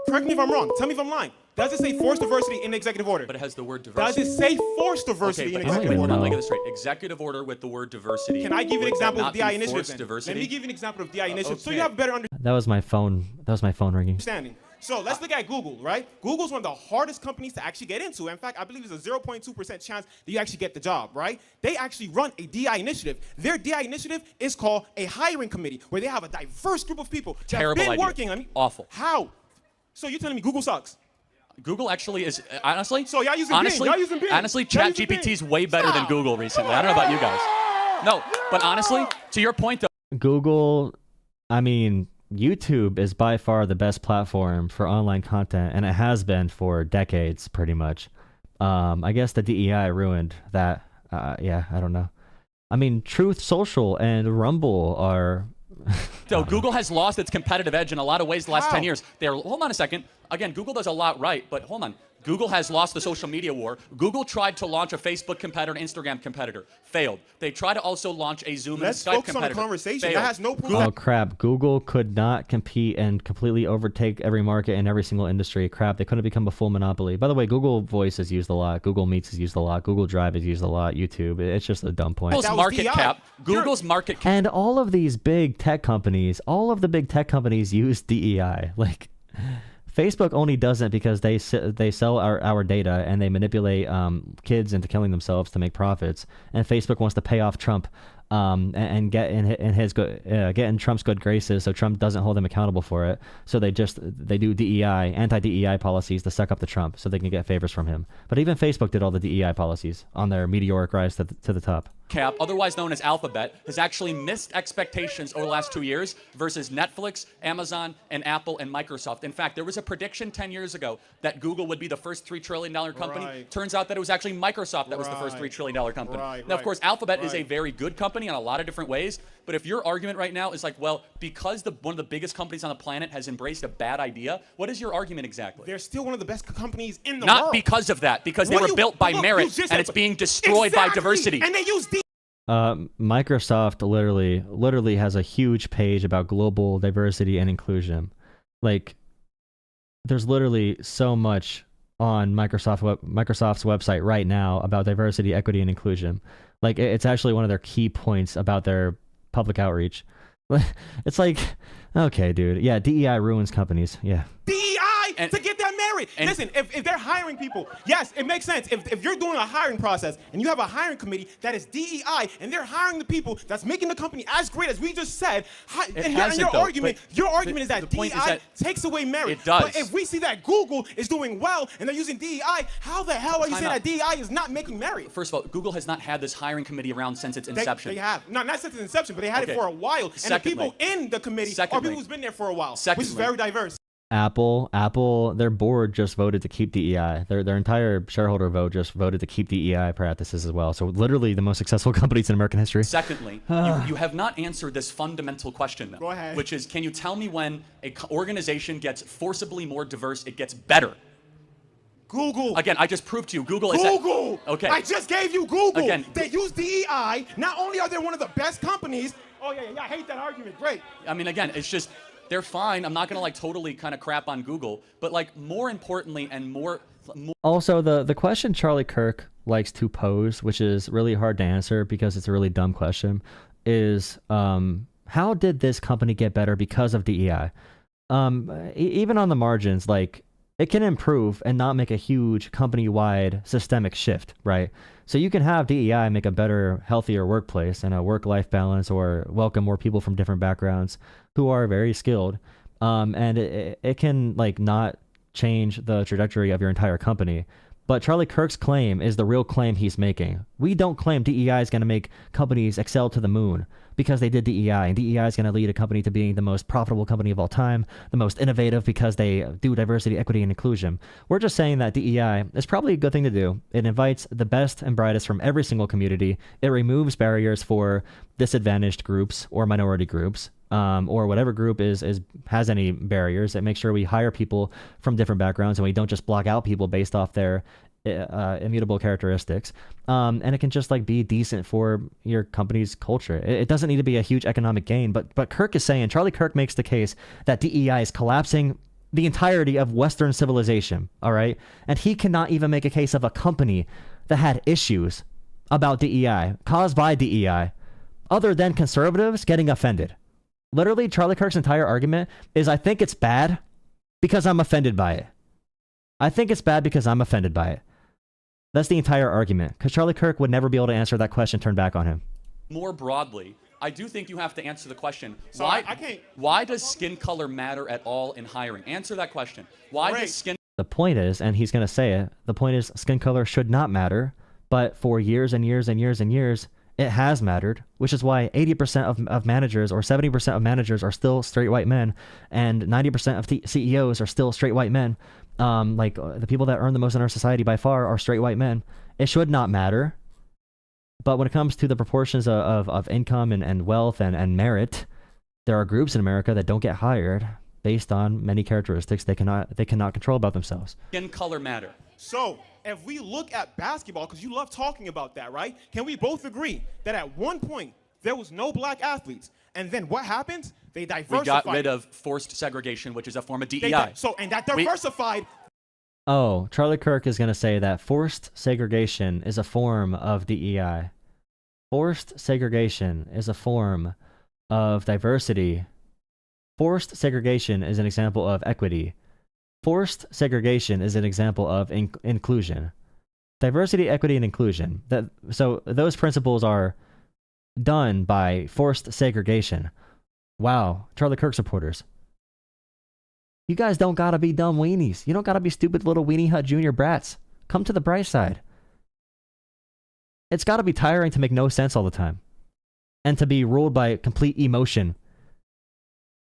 Correct me if I'm wrong. Tell me if I'm lying. Does it say forced diversity in the executive order? But it has the word diversity. Does it say forced diversity in the executive order? Let me get this straight. Executive order with the word diversity. Can I give you an example of DI initiative? Forced diversity? Let me give you an example of DI initiative so you have a better That was my phone ringing. understanding. So let's look at Google, right? Google's one of the hardest companies to actually get into. In fact, I believe it's a 0.2% chance that you actually get the job, right? They actually run a DI initiative. Their DI initiative is called a hiring committee, where they have a diverse group of people that have been working on it. Awful. How? So you're telling me Google sucks? Google actually is, honestly. So y'all using Bing. Y'all using Bing. Honestly, ChatGPT is way better than Google recently. I don't know about you guys. No, but honestly, to your point though. Google, I mean, YouTube is by far the best platform for online content, and it has been for decades, pretty much. I guess the DEI ruined that. Yeah, I don't know. I mean, Truth Social and Rumble are. So Google has lost its competitive edge in a lot of ways the last 10 years. Hold on a second. Again, Google does a lot right, but hold on. Google has lost the social media war. Google tried to launch a Facebook competitor, an Instagram competitor. Failed. They tried to also launch a Zoom and a Skype competitor. Let's focus on the conversation. Failed. That has no proof. Oh, crap. Google could not compete and completely overtake every market in every single industry. Crap. They couldn't become a full monopoly. By the way, Google Voice is used a lot. Google Meets is used a lot. Google Drive is used a lot. YouTube. It's just a dumb point. Google's market cap. Google's market cap. And all of these big tech companies, use DEI. Like, Facebook only doesn't because they sell our data and they manipulate kids into killing themselves to make profits. And Facebook wants to pay off Trump and get in Trump's good graces, so Trump doesn't hold them accountable for it. So they do DEI, anti-DEI policies to suck up to Trump so they can get favors from him. But even Facebook did all the DEI policies on their meteoric rise to the top. Cap, otherwise known as Alphabet, has actually missed expectations over the last 2 years versus Netflix, Amazon, and Apple and Microsoft. In fact, there was a prediction 10 years ago that Google would be the first $3 trillion company. Right. Turns out that it was actually Microsoft that was the first $3 trillion company. Now, of course, Alphabet is a very good company in a lot of different ways, but if your argument right now is like, well, because one of the biggest companies on the planet has embraced a bad idea, what is your argument exactly? They're still one of the best companies in the world. Not because of that, because they were built by merit and it's being destroyed by diversity. And they use Microsoft literally has a huge page about global diversity and inclusion. Like, there's literally so much on Microsoft's website right now about diversity, equity, and inclusion. Like, it's actually one of their key points about their public outreach. It's like, okay, dude. Yeah, DEI ruins companies. Yeah. DEI to get that merit. Listen, if they're hiring people, yes, it makes sense. If you're doing a hiring process and you have a hiring committee that is DEI and they're hiring the people that's making the company as great as we just said, your argument is that DEI takes away merit. It does. But if we see that Google is doing well and they're using DEI, how the hell are you saying that DEI is not making merit? First of all, Google has not had this hiring committee around since its inception. They have. Not since its inception, but they had it for a while. And the people in the committee are people who's been there for a while, which is very diverse. Apple, their board just voted to keep DEI. Their entire shareholder vote just voted to keep DEI practices as well. So literally the most successful companies in American history. Secondly, you have not answered this fundamental question, though. Go ahead. Which is, can you tell me when an organization gets forcibly more diverse, it gets better? Google. Again, I just proved to you Google is Google. Okay. I just gave you Google. Again, they use DEI. Not only are they one of the best companies. Oh yeah, I hate that argument. Great. I mean, again, it's just they're fine. I'm not gonna like totally kind of crap on Google, but like more importantly and more. Also, the question Charlie Kirk likes to pose, which is really hard to answer because it's a really dumb question, is how did this company get better because of DEI? Even on the margins, like, it can improve and not make a huge company-wide systemic shift, right? So you can have DEI make a better, healthier workplace and a work-life balance, or welcome more people from different backgrounds who are very skilled, and it can like not change the trajectory of your entire company. But Charlie Kirk's claim is the real claim he's making. We don't claim DEI is going to make companies excel to the moon because they did DEI, and DEI is going to lead a company to being the most profitable company of all time, the most innovative because they do diversity, equity, and inclusion. We're just saying that DEI is probably a good thing to do. It invites the best and brightest from every single community. It removes barriers for disadvantaged groups or minority groups, or whatever group has any barriers. It makes sure we hire people from different backgrounds and we don't just block out people based off their immutable characteristics, and it can just like be decent for your company's culture. It doesn't need to be a huge economic gain, but Kirk is saying, Charlie Kirk makes the case that DEI is collapsing the entirety of Western civilization, all right? And he cannot even make a case of a company that had issues about DEI, caused by DEI, other than conservatives getting offended. Literally, Charlie Kirk's entire argument is, I think it's bad because I'm offended by it. I think it's bad because I'm offended by it. That's the entire argument, because Charlie Kirk would never be able to answer that question turned back on him. More broadly, I do think you have to answer the question, So why, I can't. why does skin color matter at all in hiring? Answer that question. Why Great. does skin The point is, and he's going to say it, the point is skin color should not matter, but for years and years and years and years, it has mattered, which is why 80% of managers or 70% of managers are still straight white men, and 90% of CEOs are still straight white men. Like the people that earn the most in our society by far are straight white men. It should not matter. But when it comes to the proportions of income and wealth and merit, there are groups in America that don't get hired based on many characteristics they cannot control about themselves. skin color matter? So, if we look at basketball, because you love talking about that, right? Can we both agree that at one point there was no black athletes, and then what happened? They diversified. We got rid of forced segregation, which is a form of DEI. And that diversified. Oh, Charlie Kirk is going to say that forced segregation is a form of DEI. Forced segregation is a form of diversity. Forced segregation is an example of equity. Forced segregation is an example of inclusion. Diversity, equity, and inclusion. So those principles are done by forced segregation. Wow, Charlie Kirk supporters. You guys don't gotta be dumb weenies. You don't gotta be stupid little weenie hut junior brats. Come to the bright side. It's gotta be tiring to make no sense all the time, and to be ruled by complete emotion.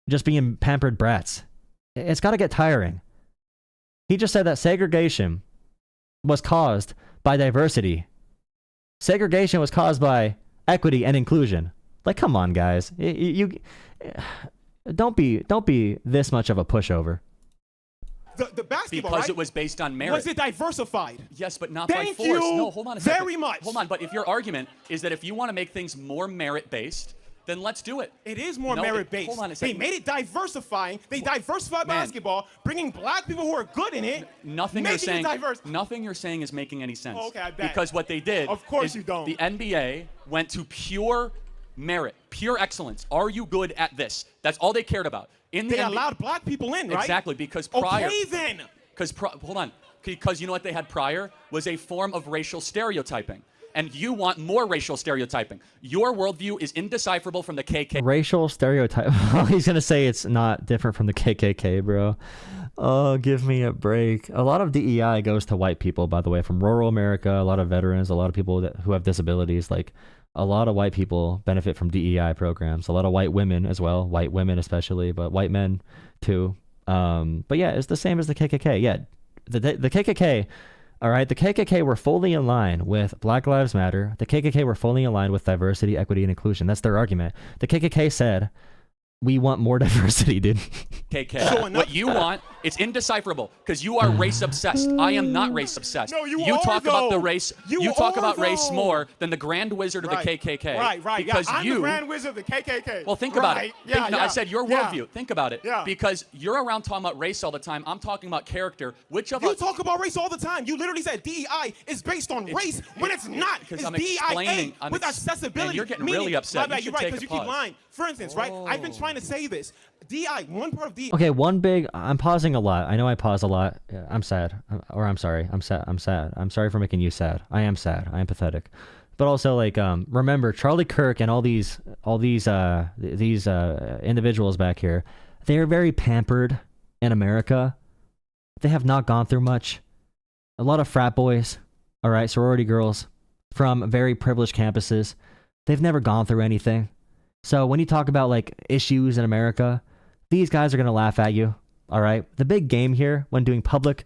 Just being pampered brats. It's gotta get tiring. He just said that segregation was caused by diversity. Segregation was caused by equity and inclusion. Like, come on, guys. You don't be this much of a pushover. The basketball, Because right? it was based on merit. Was it diversified? Yes, but not by Thank force. you No, hold on a second. very much. Hold on, but if your argument is that if you want to make things more merit-based, then let's do it. It is more No, merit-based. hold on a They second. made it diversifying. They diversified Man. basketball, bringing black people who are good in it. Nothing you're making saying. it diverse. Nothing you're saying is making any sense. Oh, okay, I bet. Because what they did. Of course is you don't. The NBA went to pure merit, pure excellence. Are you good at this? That's all they cared about. They allowed black people in, right? Exactly, because prior. Okay, then. Hold on. Because you know what they had prior was a form of racial stereotyping. And you want more racial stereotyping. Your worldview is indecipherable from the KKK. Racial stereotype. He's going to say it's not different from the KKK, bro. Oh, give me a break. A lot of DEI goes to white people, by the way, from rural America, a lot of veterans, a lot of people who have disabilities. Like, a lot of white people benefit from DEI programs. A lot of white women as well, white women especially, but white men too. But yeah, it's the same as the KKK. Yeah, the KKK, all right, the KKK were fully in line with Black Lives Matter. The KKK were fully in line with diversity, equity, and inclusion. That's their argument. The KKK said, we want more diversity, dude. KK. So what you want, it's indecipherable because you are race obsessed. I am not race obsessed. No, you talk are, about the though. race. You talk are, about race though. more than the Grand Wizard of the KKK. Right. Because I'm you. the Grand Wizard of the KKK. Well, think about it. Yeah, I said your worldview. Think about it. Yeah. Because you're around talking about race all the time. I'm talking about character. Which of You us? talk about race all the time. You literally said DEI is based on race when it's not. Because It's I'm DEIA explaining. with accessibility. Man, you're getting Meaning- really upset. My bad, You you're should right, take because a you keep pause. lying. For instance, right? I've been trying to say this. DEI, one part of DEI. Okay, I'm pausing a lot. I know I pause a lot. Yeah, I'm sad. I'm sorry. I'm sad. I'm sorry for making you sad. I am sad. I am pathetic. But also, like, remember Charlie Kirk and all these individuals back here, they are very pampered in America. They have not gone through much. A lot of frat boys, all right, sorority girls from very privileged campuses. They've never gone through anything. So when you talk about like issues in America, these guys are going to laugh at you, all right? The big game here when doing public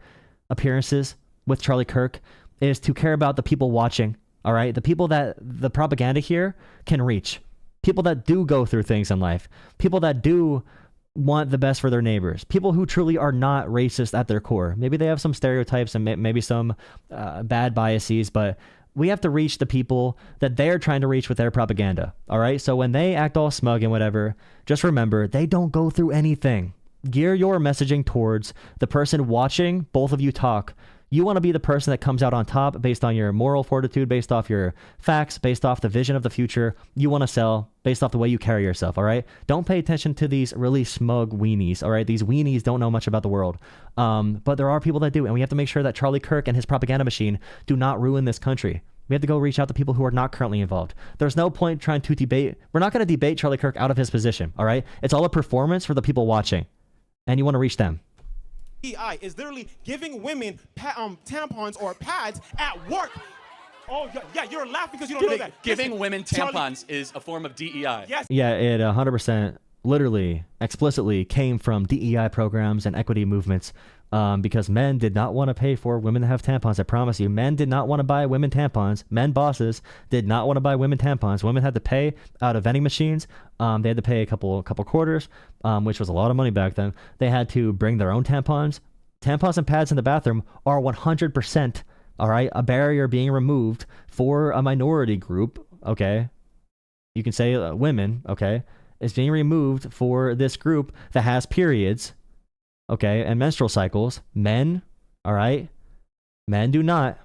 appearances with Charlie Kirk is to care about the people watching, all right? The people that the propaganda here can reach. People that do go through things in life. People that do want the best for their neighbors. People who truly are not racist at their core. Maybe they have some stereotypes and maybe some bad biases, but we have to reach the people that they're trying to reach with their propaganda, all right? So when they act all smug and whatever, just remember, they don't go through anything. Gear your messaging towards the person watching both of you talk. You want to be the person that comes out on top based on your moral fortitude, based off your facts, based off the vision of the future. You want to sell based off the way you carry yourself, all right? Don't pay attention to these really smug weenies, all right? These weenies don't know much about the world. But there are people that do, and we have to make sure that Charlie Kirk and his propaganda machine do not ruin this country. We have to go reach out to people who are not currently involved. There's no point trying to debate. We're not going to debate Charlie Kirk out of his position, all right? It's all a performance for the people watching, and you want to reach them. DEI is literally giving women tampons or pads at work. Oh, yeah, you're laughing because you don't know that. Giving Listen, women Charlie- tampons is a form of DEI. Yes. Yeah, it 100% literally, explicitly came from DEI programs and equity movements because men did not want to pay for women to have tampons. I promise you, men did not want to buy women tampons. Men bosses did not want to buy women tampons. Women had to pay out of vending machines. They had to pay a couple quarters, which was a lot of money back then. They had to bring their own tampons. Tampons and pads in the bathroom are 100%, all right, a barrier being removed for a minority group, okay? You can say women, okay? Is being removed for this group that has periods, okay, and menstrual cycles. Men, all right? Men do not.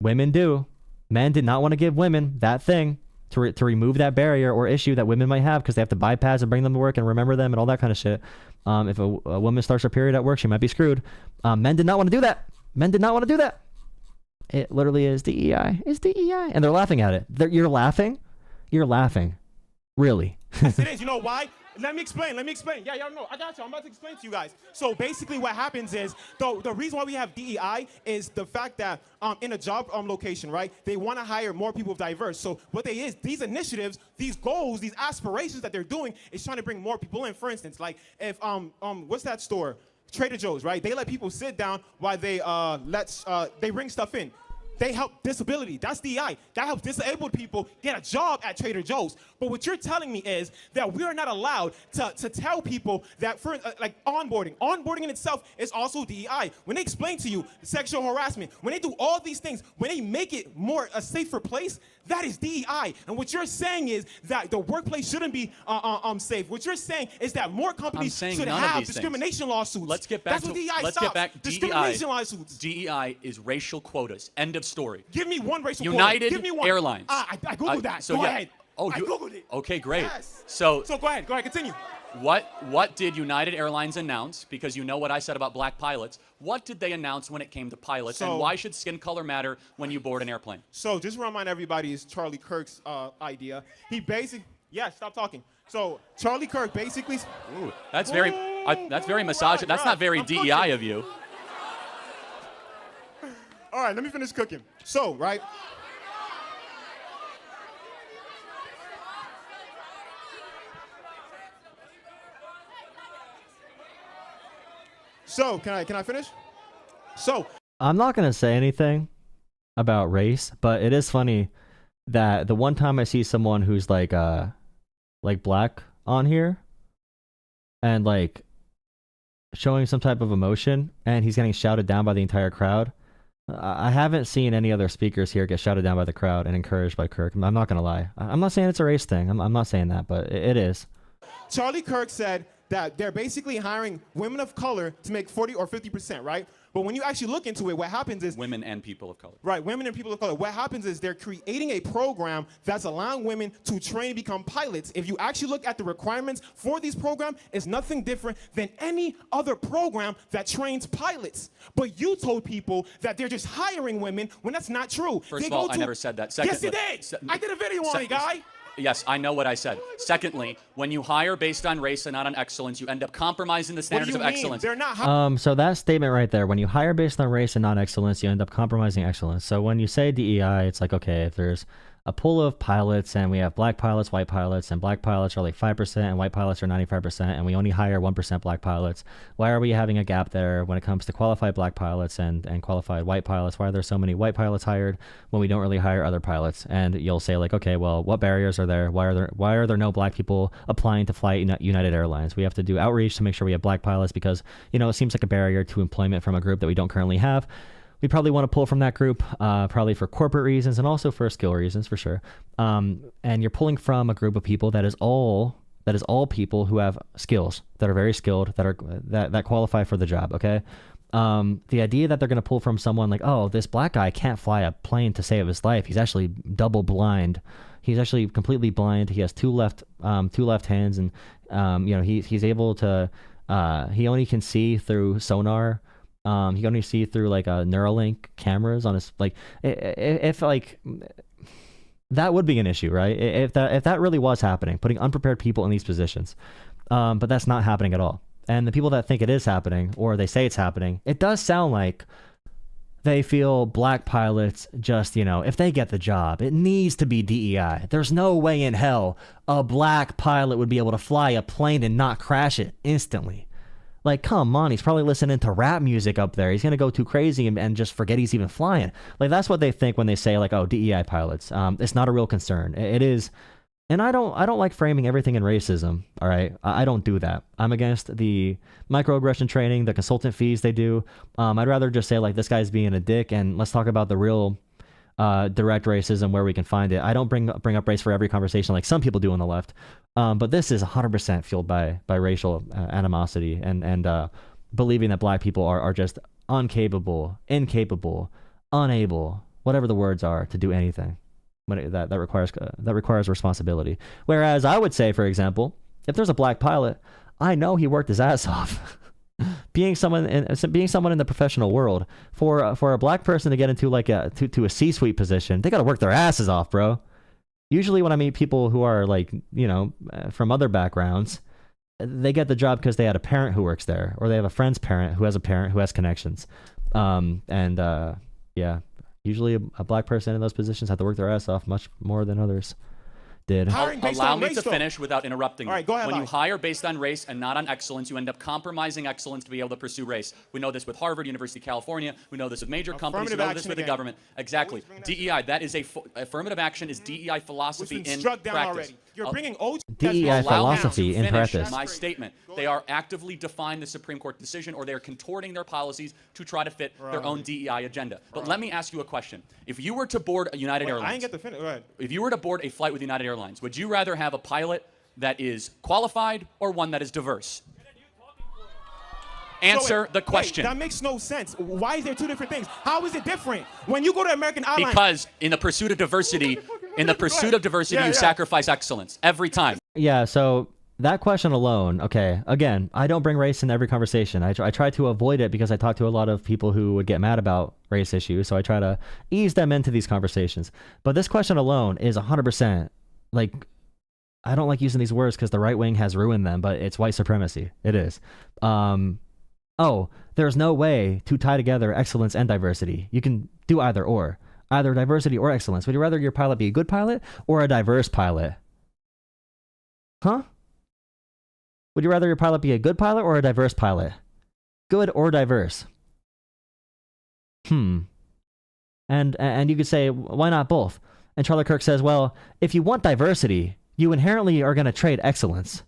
Women do. Men did not want to give women that thing to remove that barrier or issue that women might have because they have to buy pads and bring them to work and remember them and all that kind of shit. If a woman starts her period at work, she might be screwed. Men did not want to do that. Men did not want to do that. It literally is DEI. It's DEI. And they're laughing at it. You're laughing? You're laughing. Really? Yes, it is. You know why? Let me explain. Yeah, y'all know. I got you. I'm about to explain to you guys. So basically what happens is, the reason why we have DEI is the fact that in a job location, right, they want to hire more people diverse. So what these initiatives, these goals, these aspirations that they're doing is trying to bring more people in. For instance, like if, what's that store? Trader Joe's, right? They let people sit down while they they bring stuff in. They help disability. That's DEI. That helps disabled people get a job at Trader Joe's. But what you're telling me is that we are not allowed to tell people that for like onboarding. Onboarding in itself is also DEI. When they explain to you sexual harassment, when they do all these things, when they make it more a safer place, that is DEI. And what you're saying is that the workplace shouldn't be safe. What you're saying is that more companies should have discrimination lawsuits. Let's get back That's what DEI let's stops. get back. Discrimination lawsuits. DEI is racial quotas. End of story. Give me one racial United quota. Give me one. Airlines. I Googled that. So go yeah. ahead. Oh, I Googled it. Okay, great. Yes. So go ahead. Continue. What did United Airlines announce? Because you know what I said about black pilots. What did they announce when it came to pilots? And why should skin color matter when you board an airplane? So just to remind everybody, it's Charlie Kirk's idea. He basically, stop talking. So Charlie Kirk basically. Ooh, that's very misogynist. That's not very DEI of you. All right, let me finish cooking. So, right. So, can I finish? So, I'm not gonna say anything about race, but it is funny that the one time I see someone who's like black on here and like showing some type of emotion and he's getting shouted down by the entire crowd. I haven't seen any other speakers here get shouted down by the crowd and encouraged by Kirk. I'm not gonna lie. I'm not saying it's a race thing. I'm not saying that, but it is. Charlie Kirk said that they're basically hiring women of color to make 40 or 50%, right? But when you actually look into it, what happens is... Women and people of color. Right, women and people of color. What happens is they're creating a program that's allowing women to train to become pilots. If you actually look at the requirements for these programs, it's nothing different than any other program that trains pilots. But you told people that they're just hiring women when that's not true. First of all, I never said that. Second, yes, you did. I did a video on it, guy. Yes, I know what I said. Secondly, when you hire based on race and not on excellence, you end up compromising the standards of excellence. They're not so that statement right there, when you hire based on race and not excellence, you end up compromising excellence. So when you say DEI, it's like, okay, if there's a pool of pilots and we have black pilots, white pilots, and black pilots are like 5% and white pilots are 95%, and we only hire 1% black pilots, why are we having a gap there when it comes to qualified black pilots and qualified white pilots? Why are there so many white pilots hired when we don't really hire other pilots? And you'll say like, okay, well, what barriers are there? Why are there no black people applying to fly United Airlines? We have to do outreach to make sure we have black pilots because, you know, it seems like a barrier to employment from a group that we don't currently have. We probably want to pull from that group, probably for corporate reasons and also for skill reasons, for sure. And you're pulling from a group of people that is all people who have skills, that are very skilled, that qualify for the job. Okay. The idea that they're going to pull from someone like, oh, this black guy can't fly a plane to save his life. He's actually double blind. He's actually completely blind. He has two left hands, and you know, he's able to. He only can see through sonar. He can only see through like Neuralink cameras on his like. If like that would be an issue, right? If that really was happening, putting unprepared people in these positions, but that's not happening at all. And the people that think it is happening, or they say it's happening, it does sound like they feel black pilots just, you know, if they get the job, it needs to be DEI. There's no way in hell a black pilot would be able to fly a plane and not crash it instantly. Like, come on, he's probably listening to rap music up there. He's going to go too crazy and just forget he's even flying. Like, that's what they think when they say, like, oh, DEI pilots. It's not a real concern. It is. And I don't like framing everything in racism, all right? I don't do that. I'm against the microaggression training, the consultant fees they do. I'd rather just say, like, this guy's being a dick, and let's talk about the real direct racism where we can find it. I don't bring up race for every conversation like some people do on the left. But this is 100% fueled by racial animosity and believing that black people are just incapable, unable, whatever the words are, to do anything. That requires responsibility. Whereas I would say, for example, if there's a black pilot, I know he worked his ass off. being someone in the professional world, for a black person to get into like to a C-suite position, they got to work their asses off, bro. Usually when I meet people who are like, you know, from other backgrounds, they get the job because they had a parent who works there, or they have a friend's parent who has a parent who has connections. Yeah, usually a black person in those positions have to work their ass off much more than others did. Allow me to finish without interrupting. All right, go ahead. When you hire based on race and not on excellence, you end up compromising excellence to be able to pursue race. We know this with Harvard, University of California. We know this with major companies. We know this with the government. Exactly. DEI, that is affirmative action is DEI philosophy in practice. Already. You're bringing DEI philosophy in practice. My statement. They are actively defying the Supreme Court decision, or they are contorting their policies to try to fit their own DEI agenda. But let me ask you a question. If you were to board a United Airlines, I didn't get the finish. Go ahead. If you were to board a flight with United Airlines, would you rather have a pilot that is qualified or one that is diverse? Answer the question. Wait, that makes no sense. Why is there two different things? How is it different? When you go to American Airlines... Because in the pursuit of diversity, you sacrifice excellence every time. Yeah, so that question alone, okay, again, I don't bring race in every conversation. I try to avoid it because I talk to a lot of people who would get mad about race issues, so I try to ease them into these conversations. But this question alone is 100%, like, I don't like using these words because the right wing has ruined them, but it's white supremacy. It is. Oh, there's no way to tie together excellence and diversity. You can do either diversity or excellence. Would you rather your pilot be a good pilot or a diverse pilot? Huh? Would you rather your pilot be a good pilot or a diverse pilot? Good or diverse? And you could say, why not both? And Charlie Kirk says, well, if you want diversity, you inherently are going to trade excellence.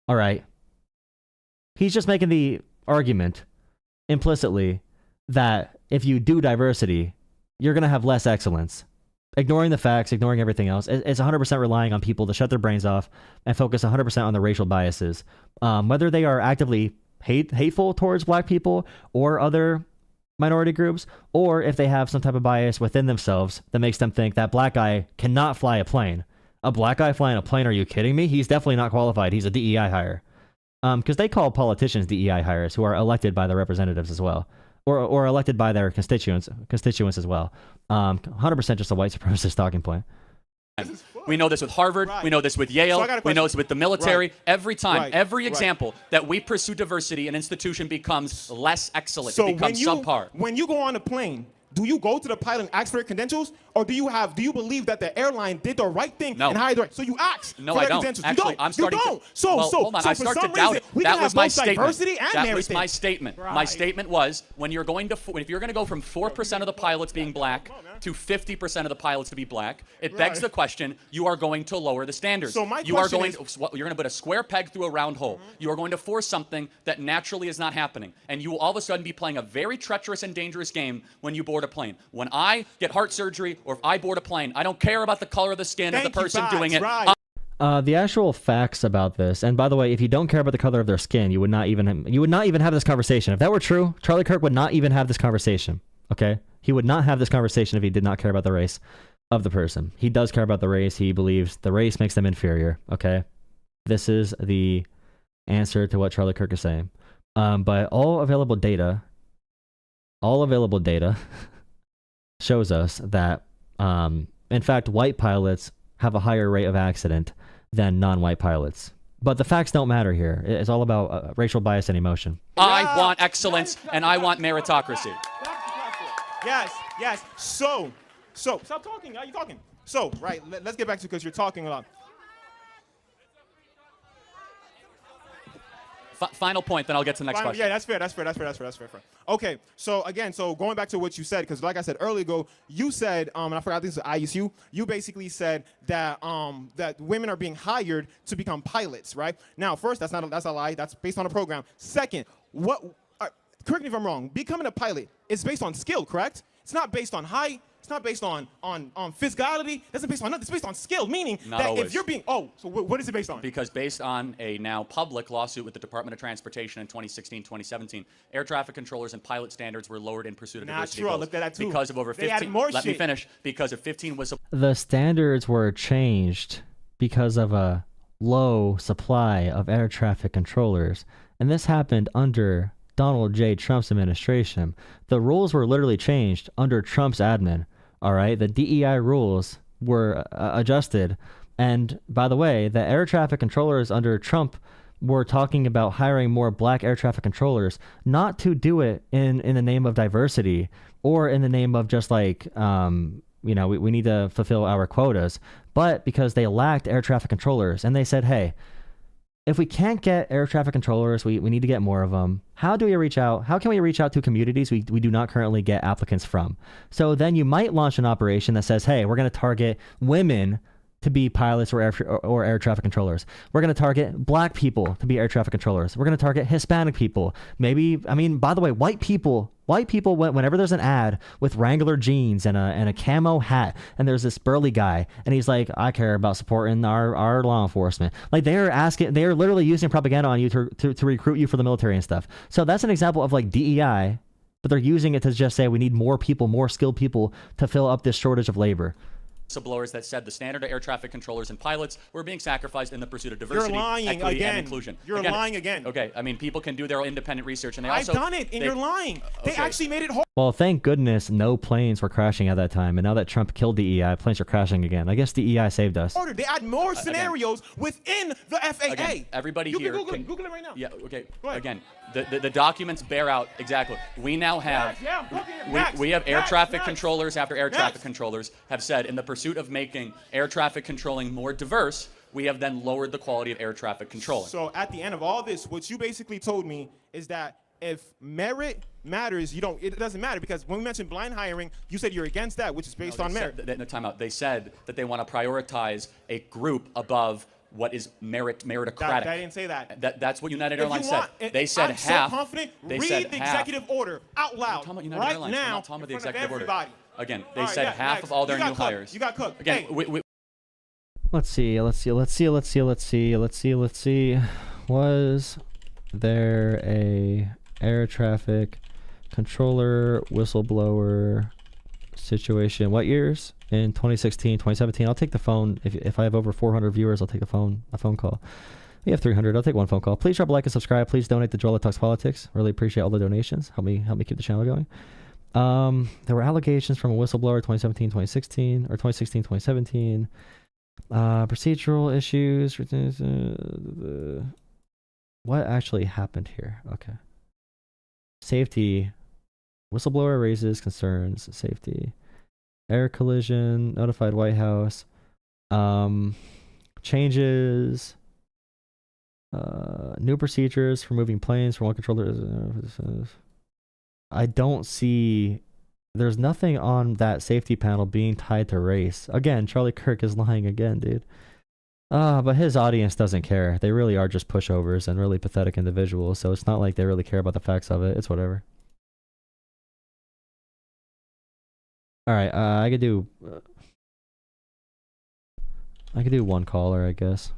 All right. He's just making the argument implicitly that if you do diversity, you're going to have less excellence. Ignoring the facts, ignoring everything else. It's 100% relying on people to shut their brains off and focus 100% on the racial biases. Whether they are actively hateful towards black people or other minority groups, or if they have some type of bias within themselves that makes them think that black guy cannot fly a plane. A black guy flying a plane? Are you kidding me? He's definitely not qualified. He's a DEI hire. Because they call politicians DEI hires who are elected by the representatives as well. Or elected by their constituents as well. 100% just a white supremacist talking point. We know this with Harvard. Right. We know this with Yale. So we know this with the military. Right. Every time, Right. every example that we pursue diversity, an institution becomes less excellent. So it becomes subpar. When you go on a plane, do you go to the pilot and ask for their credentials, or do you believe that the airline did the right thing and hired the right? So you ask No, for I their don't. credentials. Actually, you don't. I'm starting you don't. to. So, well, so, hold on. so I for start some to doubt reason, it. we That can was have my both statement. diversity and That merit was my things. statement. Right. My statement was if you're going to go from 4% of the pilots being black to 50% of the pilots to be black, it begs the question: you are going to lower the standards. So my you are question going is, to, you're going to put a square peg through a round hole. You are going to force something that naturally is not happening, and you will all of a sudden be playing a very treacherous and dangerous game when you board a plane. When I get heart surgery or if I board a plane, I don't care about the color of the skin of the person doing it. Right. The actual facts about this, and by the way, if you don't care about the color of their skin, you would not even have this conversation. If that were true, Charlie Kirk would not even have this conversation. Okay, he would not have this conversation if he did not care about the race of the person. He does care about the race. He believes the race makes them inferior. Okay, this is the answer to what Charlie Kirk is saying. But all available data shows us that, in fact, white pilots have a higher rate of accident than non-white pilots. But the facts don't matter here. It's all about racial bias and emotion. I want excellence and I want meritocracy. Yes. So, stop talking. Are you talking? So, right, let's get back to because you're talking a lot. Final point, then I'll get to the next question. Yeah, that's fair. Okay, so again, going back to what you said, because like I said earlier ago, you said, and I forgot this is ISU, you basically said that that women are being hired to become pilots, right? Now, first, that's a lie. That's based on a program. Second, correct me if I'm wrong, becoming a pilot is based on skill, correct? It's not based on height. It's not based on physicality. It's not based on nothing. It's based on skill, meaning Not that always. if you're being, so what is it based on? Because based on a now public lawsuit with the Department of Transportation in 2016, 2017, air traffic controllers and pilot standards were lowered in pursuit of diversity true. I goals. looked at that too. Because of over They 15. added more Let me shit. finish. Because of 15 whistle. The standards were changed because of a low supply of air traffic controllers, and this happened under Donald J. Trump's administration. The rules were literally changed under Trump's admin. All right, the DEI rules were adjusted. And by the way, the air traffic controllers under Trump were talking about hiring more black air traffic controllers, not to do it in the name of diversity or in the name of just like, we need to fulfill our quotas, but because they lacked air traffic controllers. And they said, hey, if we can't get air traffic controllers, we need to get more of them. How do we reach out? How can we reach out to communities we do not currently get applicants from? So then you might launch an operation that says, hey, we're going to target women to be pilots or air traffic controllers. We're going to target black people to be air traffic controllers. We're going to target Hispanic people. Maybe, by the way, white people, whenever there's an ad with Wrangler jeans and a camo hat, and there's this burly guy, and he's like, I care about supporting our law enforcement. Like they're literally using propaganda on you to recruit you for the military and stuff. So that's an example of like DEI, but they're using it to just say we need more people, more skilled people to fill up this shortage of labor. whistleblowers that said the standard of air traffic controllers and pilots were being sacrificed in the pursuit of diversity, You're lying equity, again. and inclusion. You're lying again. Okay, I mean, people can do their own independent research, and they I've also... done it, and you're lying. They actually made it hard. Well, thank goodness no planes were crashing at that time. And now that Trump killed DEI, planes are crashing again. I guess DEI saved us. They add more scenarios within the FAA. Again, everybody you here can Google it right now. Yeah, okay. Go ahead. Again, the documents bear out exactly. We now have... Yeah, I'm booking it. Next. We have air Next. traffic Next. controllers after air Next. traffic controllers have said, in the pursuit of making air traffic controlling more diverse, we have then lowered the quality of air traffic controlling. So at the end of all this, what you basically told me is that if merit matters, it doesn't matter, because when we mentioned blind hiring, you said you're against that, which is based on merit. No, time out. They said that they want to prioritize a group above what is meritocratic. I didn't say that. That's what United If Airlines you said. want, They said I'm half. so confident. They Read said the half. executive order out loud I'm talking about United right Airlines. now I'm not talking about the in front of executive order. everybody. Again, they All right, said yeah, half next. of all their You got new cooked. hires. You got cooked. Again, Hey. Let's see. Was there a air traffic controller whistleblower situation? What years? In 2016, 2017. I'll take the phone. If I have over 400 viewers, I'll take a phone call. We have 300. I'll take one phone call. Please drop a like and subscribe. Please donate to Jolah Talks Politics. Really appreciate all the donations. Help me keep the channel going. There were allegations from a whistleblower 2017, 2016, or 2016, 2017. Procedural issues. What actually happened here? Okay. Safety. Whistleblower raises concerns. Safety. Air collision. Notified White House. Changes. New procedures for moving planes from one controller. I don't see. There's nothing on that safety panel being tied to race. Again, Charlie Kirk is lying again, dude. But his audience doesn't care. They really are just pushovers and really pathetic individuals. So it's not like they really care about the facts of it. It's whatever. All right, I could do one caller, I guess.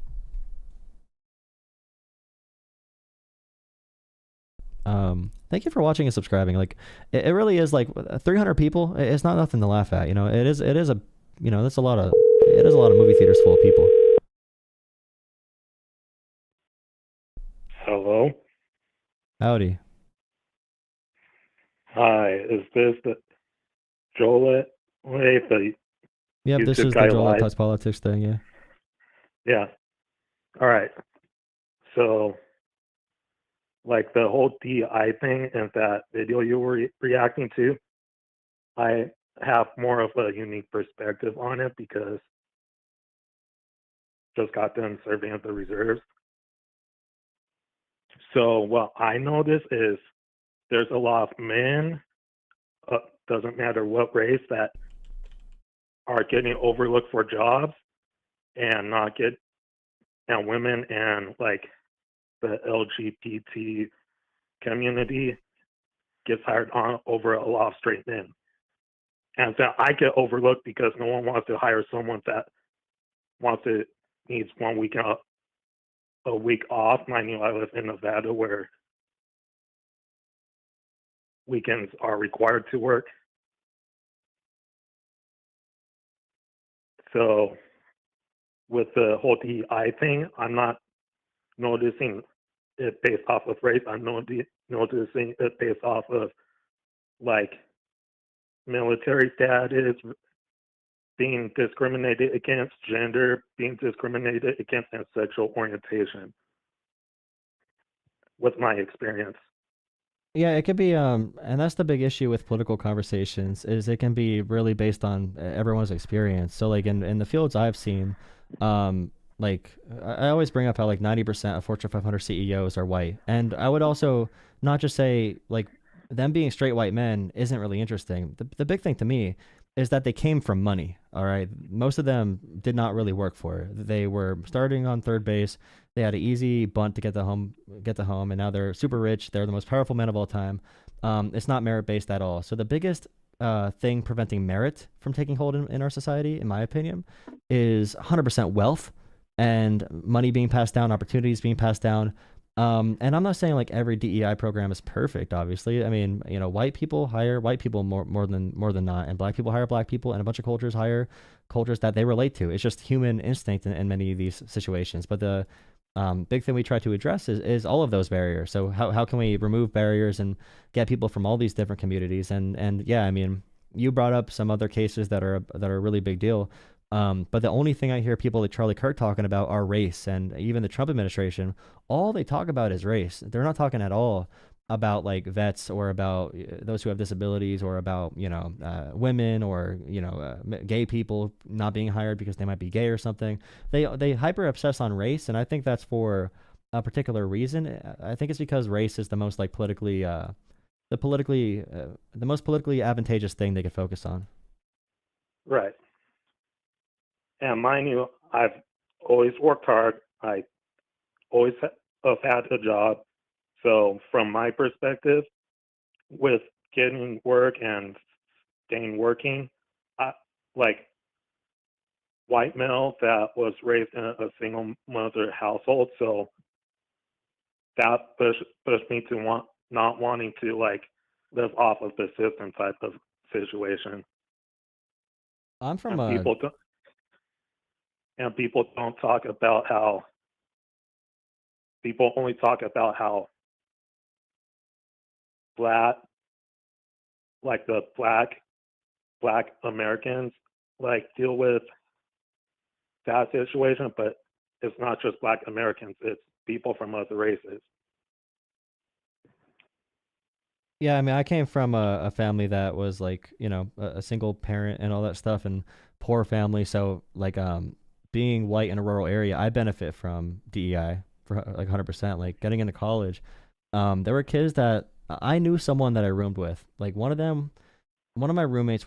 Thank you for watching and subscribing. Like, it really is like 300 people. It's not nothing to laugh at. You know, it is a, you know, that's a lot of, it is a lot of movie theaters full of people. Hello. Howdy. Hi. Is this the Jolah? Wait, the Yep, this YouTube is the guy Jolah live? Talks Politics thing. Yeah. Yeah. All right. So, like the whole DI thing and that video you were reacting to, I have more of a unique perspective on it because just got done serving at the reserves. So what I notice is there's a lot of men, doesn't matter what race, that are getting overlooked for jobs and and women and like the LGBT community gets hired on over a lot of straight men. And so I get overlooked because no one wants to hire someone that needs 1 week a week off. I mean, I live in Nevada where weekends are required to work. So with the whole DEI thing, I'm not noticing it based off of race. I'm noticing it based off of like military status, being discriminated against, gender, being discriminated against, and sexual orientation. With my experience. Yeah, it could be, and that's the big issue with political conversations, is it can be really based on everyone's experience. So, like, in the fields I've seen, like, I always bring up how, like, 90% of Fortune 500 CEOs are white. And I would also not just say, like, them being straight white men isn't really interesting. The big thing to me is that they came from money, all right? Most of them did not really work for it. They were starting on third base. They had an easy bunt to get to home, and now they're super rich. They're the most powerful men of all time. It's not merit-based at all. So the biggest thing preventing merit from taking hold in our society, in my opinion, is 100% wealth and money being passed down, opportunities being passed down. And I'm not saying like every DEI program is perfect, obviously. I mean, white people hire white people more than not, and black people hire black people, and a bunch of cultures hire cultures that they relate to. It's just human instinct in many of these situations. But the big thing we try to address is all of those barriers. So how can we remove barriers and get people from all these different communities? And yeah, I mean, you brought up some other cases that are a really big deal. But the only thing I hear people like Charlie Kirk talking about are race, and even the Trump administration, all they talk about is race. They're not talking at all about like vets or about those who have disabilities or about women or gay people not being hired because they might be gay or something. They hyper obsess on race, and I think that's for a particular reason. I think it's because race is the most like the most politically advantageous thing they could focus on. Right. And mind you, I've always worked hard. I always have had a job. So from my perspective, with getting work and staying working, like white male that was raised in a single mother household. So that pushed me to not wanting to like live off of the system type of situation. I'm from and people don't talk about how people only talk about how the black Americans like deal with that situation, but it's not just black Americans, it's people from other races. Yeah, I mean, I came from a family that was like, a single parent and all that stuff, and poor family. So like, being white in a rural area, I benefit from DEI for like 100%. Like getting into college, there were kids that I knew someone that I roomed with. Like one of my roommates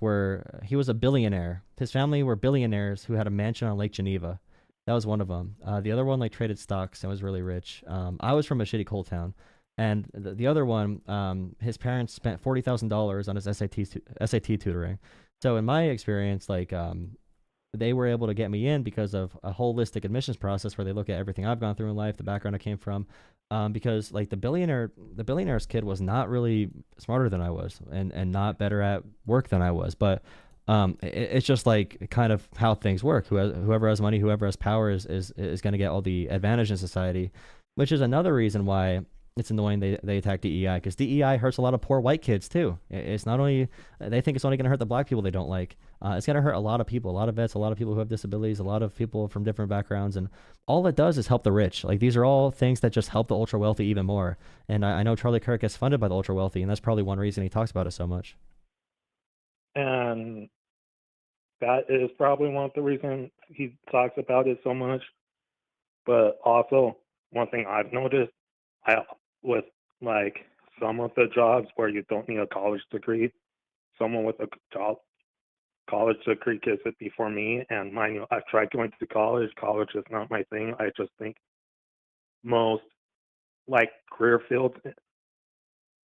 he was a billionaire. His family were billionaires who had a mansion on Lake Geneva. That was one of them. The other one like traded stocks and was really rich. I was from a shitty coal town. And the other one, his parents spent $40,000 on his SAT tutoring. So in my experience, like they were able to get me in because of a holistic admissions process where they look at everything I've gone through in life, the background I came from. Because like the billionaire's kid was not really smarter than I was, and not better at work than I was. But it's just like kind of how things work. Whoever has money, whoever has power is going to get all the advantage in society, which is another reason why it's annoying they attack DEI, because DEI hurts a lot of poor white kids too. It's not only, they think it's only going to hurt the black people they don't like. It's going to hurt a lot of people, a lot of vets, a lot of people who have disabilities, a lot of people from different backgrounds, and all it does is help the rich. Like these are all things that just help the ultra wealthy even more. And I know Charlie Kirk gets funded by the ultra wealthy, and that's probably one reason he talks about it so much. And that is probably one of the reasons he talks about it so much. But also, one thing I've noticed, with like some of the jobs where you don't need a college degree, someone with a college degree gets it before me. And mind you, I've tried going to college. College is not my thing. I just think most like career fields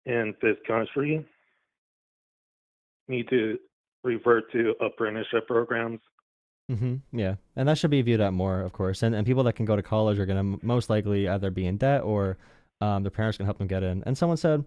in this country need to revert to apprenticeship programs. Yeah, and that should be viewed at more, of course. And people that can go to college are going to most likely either be in debt or their parents can help them get in. And someone said,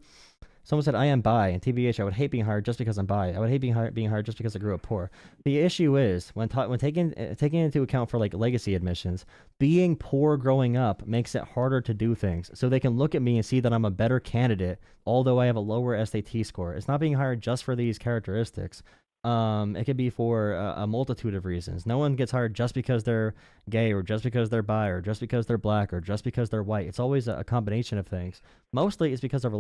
I am bi, and TBH, I would hate being hired just because I'm bi. I would hate being hired just because I grew up poor. The issue is when taking into account for like legacy admissions, being poor growing up makes it harder to do things. So they can look at me and see that I'm a better candidate, although I have a lower SAT score. It's not being hired just for these characteristics. It could be for a multitude of reasons. No one gets hired just because they're gay or just because they're bi or just because they're black or just because they're white. It's always a combination of things. Mostly it's because of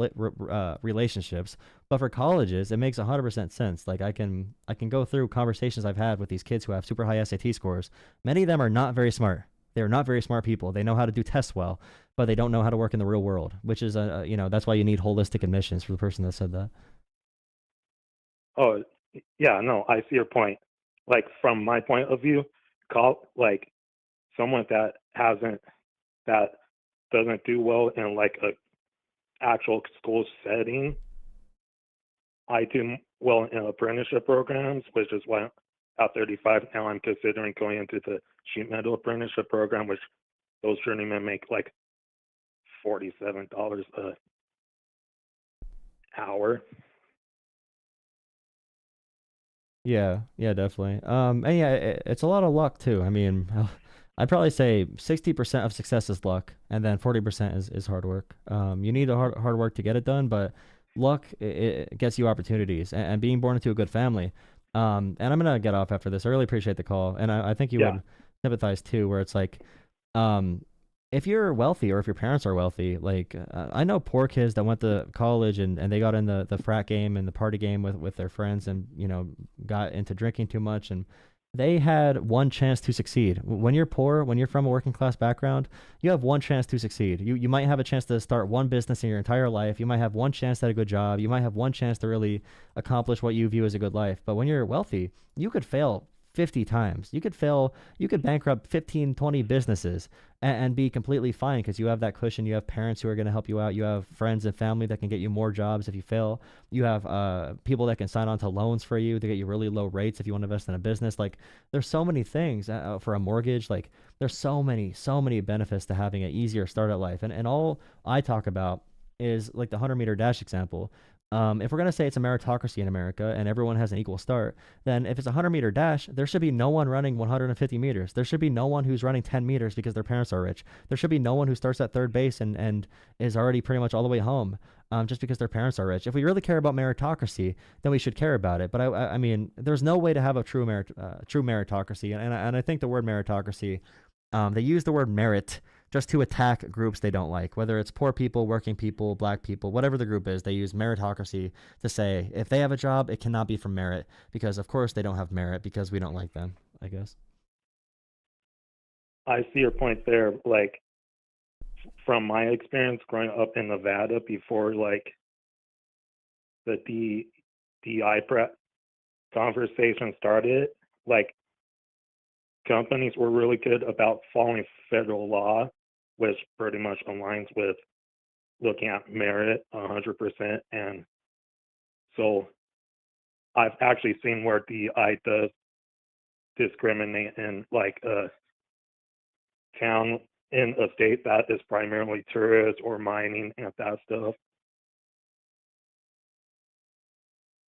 relationships. But for colleges, it makes 100% sense. Like I can go through conversations I've had with these kids who have super high SAT scores. Many of them are not very smart. They're not very smart people. They know how to do tests well, but they don't know how to work in the real world, which is, that's why you need holistic admissions for the person that said that. Oh, yeah, no, I see your point. Like from my point of view, like someone that doesn't do well in like a actual school setting, I do well in apprenticeship programs, which is why at 35 now I'm considering going into the sheet metal apprenticeship program, which those journeymen make like $47 a hour. Yeah, definitely. And yeah, it's a lot of luck too. I mean, I'd probably say 60% of success is luck, and then 40% is hard work. You need the hard work to get it done, but luck it gets you opportunities, and being born into a good family. And I'm gonna get off after this. I really appreciate the call, and I think you Yeah. would sympathize too, where it's like, um, if you're wealthy or if your parents are wealthy, like I know poor kids that went to college and they got in the frat game and the party game with their friends and, you know, got into drinking too much, and they had one chance to succeed. When you're poor, when you're from a working class background, you have one chance to succeed. You might have a chance to start one business in your entire life. You might have one chance at a good job. You might have one chance to really accomplish what you view as a good life. But when you're wealthy, you could fail 50 times. You could bankrupt 15, 20 businesses and be completely fine because you have that cushion. You have parents who are going to help you out. You have friends and family that can get you more jobs if you fail. You have people that can sign on to loans for you to get you really low rates if you want to invest in a business. Like, there's so many things for a mortgage. Like, there's so many benefits to having an easier start at life. And all I talk about is like the 100-meter dash example. If we're going to say it's a meritocracy in America and everyone has an equal start, then if it's a 100-meter dash, there should be no one running 150 meters. There should be no one who's running 10 meters because their parents are rich. There should be no one who starts at third base and is already pretty much all the way home just because their parents are rich. If we really care about meritocracy, then we should care about it. But I mean, there's no way to have a true meritocracy. And I think the word meritocracy, they use the word merit just to attack groups they don't like, whether it's poor people, working people, black people, whatever the group is. They use meritocracy to say if they have a job, it cannot be from merit because, of course, they don't have merit because we don't like them, I guess. I see your point there. Like, from my experience growing up in Nevada before, like, the DI conversation started, like, companies were really good about following federal law, which pretty much aligns with looking at merit 100%. And so I've actually seen where DI does discriminate in like a town in a state that is primarily tourist or mining and that stuff.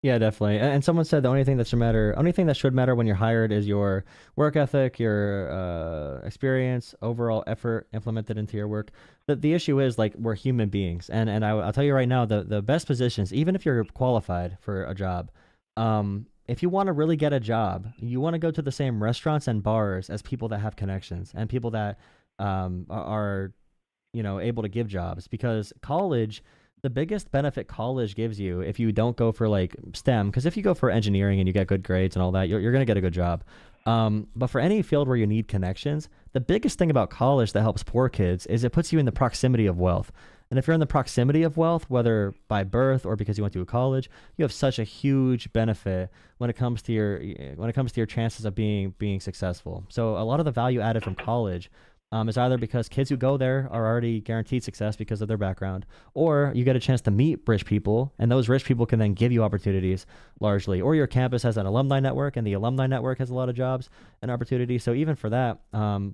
Yeah, definitely. And someone said the only thing that should matter when you're hired is your work ethic, your experience, overall effort implemented into your work. The issue is, like, we're human beings, and I'll tell you right now, the best positions, even if you're qualified for a job, if you want to really get a job, you want to go to the same restaurants and bars as people that have connections and people that are, you know, able to give jobs, because college. The biggest benefit college gives you, if you don't go for like STEM, because if you go for engineering and you get good grades and all that, you're going to get a good job. But for any field where you need connections, the biggest thing about college that helps poor kids is it puts you in the proximity of wealth. And if you're in the proximity of wealth, whether by birth or because you went to a college, you have such a huge benefit when it comes to your chances of being successful. So a lot of the value added from college is either because kids who go there are already guaranteed success because of their background, or you get a chance to meet rich people, and those rich people can then give you opportunities largely, or your campus has an alumni network, and the alumni network has a lot of jobs and opportunities. So even for that,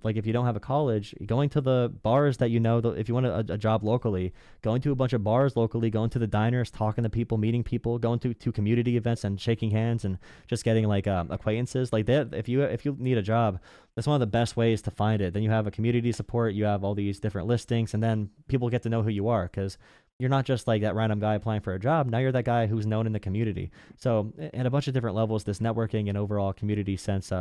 like if you don't have a college, going to the bars that you know, if you want a job locally, going to a bunch of bars locally, going to the diners, talking to people, meeting people, going to community events and shaking hands and just getting like acquaintances like that. If you need a job, that's one of the best ways to find it. Then you have a community support, you have all these different listings, and then people get to know who you are, because you're not just like that random guy applying for a job. Now you're that guy who's known in the community. So in a bunch of different levels, this networking and overall community sense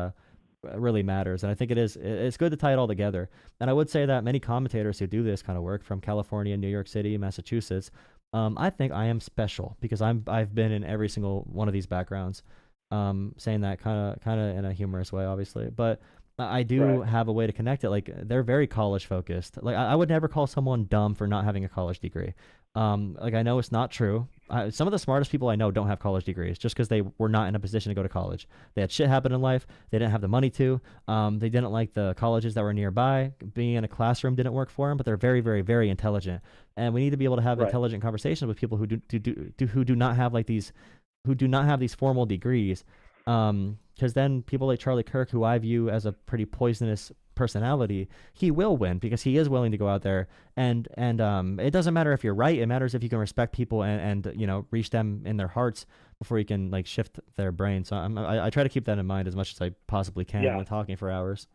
really matters. And I think it's good to tie it all together. And I would say that many commentators who do this kind of work from California, New York City, Massachusetts, I think I am special because I've been in every single one of these backgrounds. Saying that kind of in a humorous way, obviously, but I do have a way to connect it. Like, they're very college focused. Like, I would never call someone dumb for not having a college degree. Like, I know it's not true. Some of the smartest people I know don't have college degrees just because they were not in a position to go to college. They had shit happen in life. They didn't have the money to. They didn't like the colleges that were nearby. Being in a classroom didn't work for them, but they're very, very, very intelligent. And we need to be able to have intelligent conversations with people who do not have these formal degrees. Because then people like Charlie Kirk, who I view as a pretty poisonous personality, he will win because he is willing to go out there and it doesn't matter if you're right. It matters if you can respect people and you know, reach them in their hearts before you can like shift their brain. So I try to keep that in mind as much as I possibly can when talking for hours.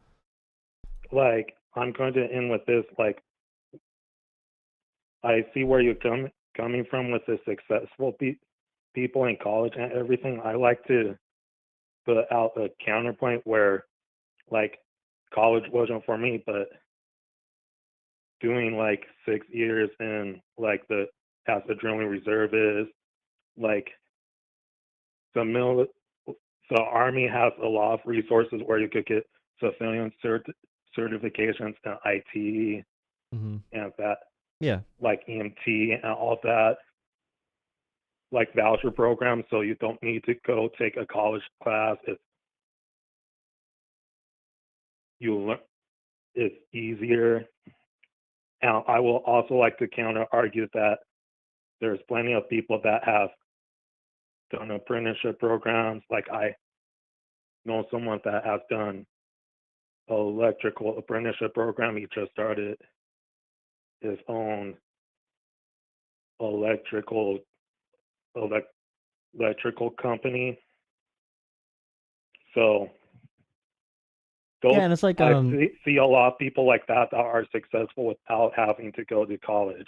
Like, I'm going to end with this. Like, I see where you're coming from with the successful people in college and everything. I like to put out a counterpoint where, like, college wasn't for me, but doing like 6 years in like as a drilling reservist, like the Army has a lot of resources where you could get civilian certifications in IT and that, like EMT and all that, like voucher programs, so you don't need to go take a college class. It's easier. And I will also like to counter argue that there's plenty of people that have done apprenticeship programs. Like, I know someone that has done an electrical apprenticeship program. He just started his own electrical company. So and it's like I see a lot of people like that are successful without having to go to college.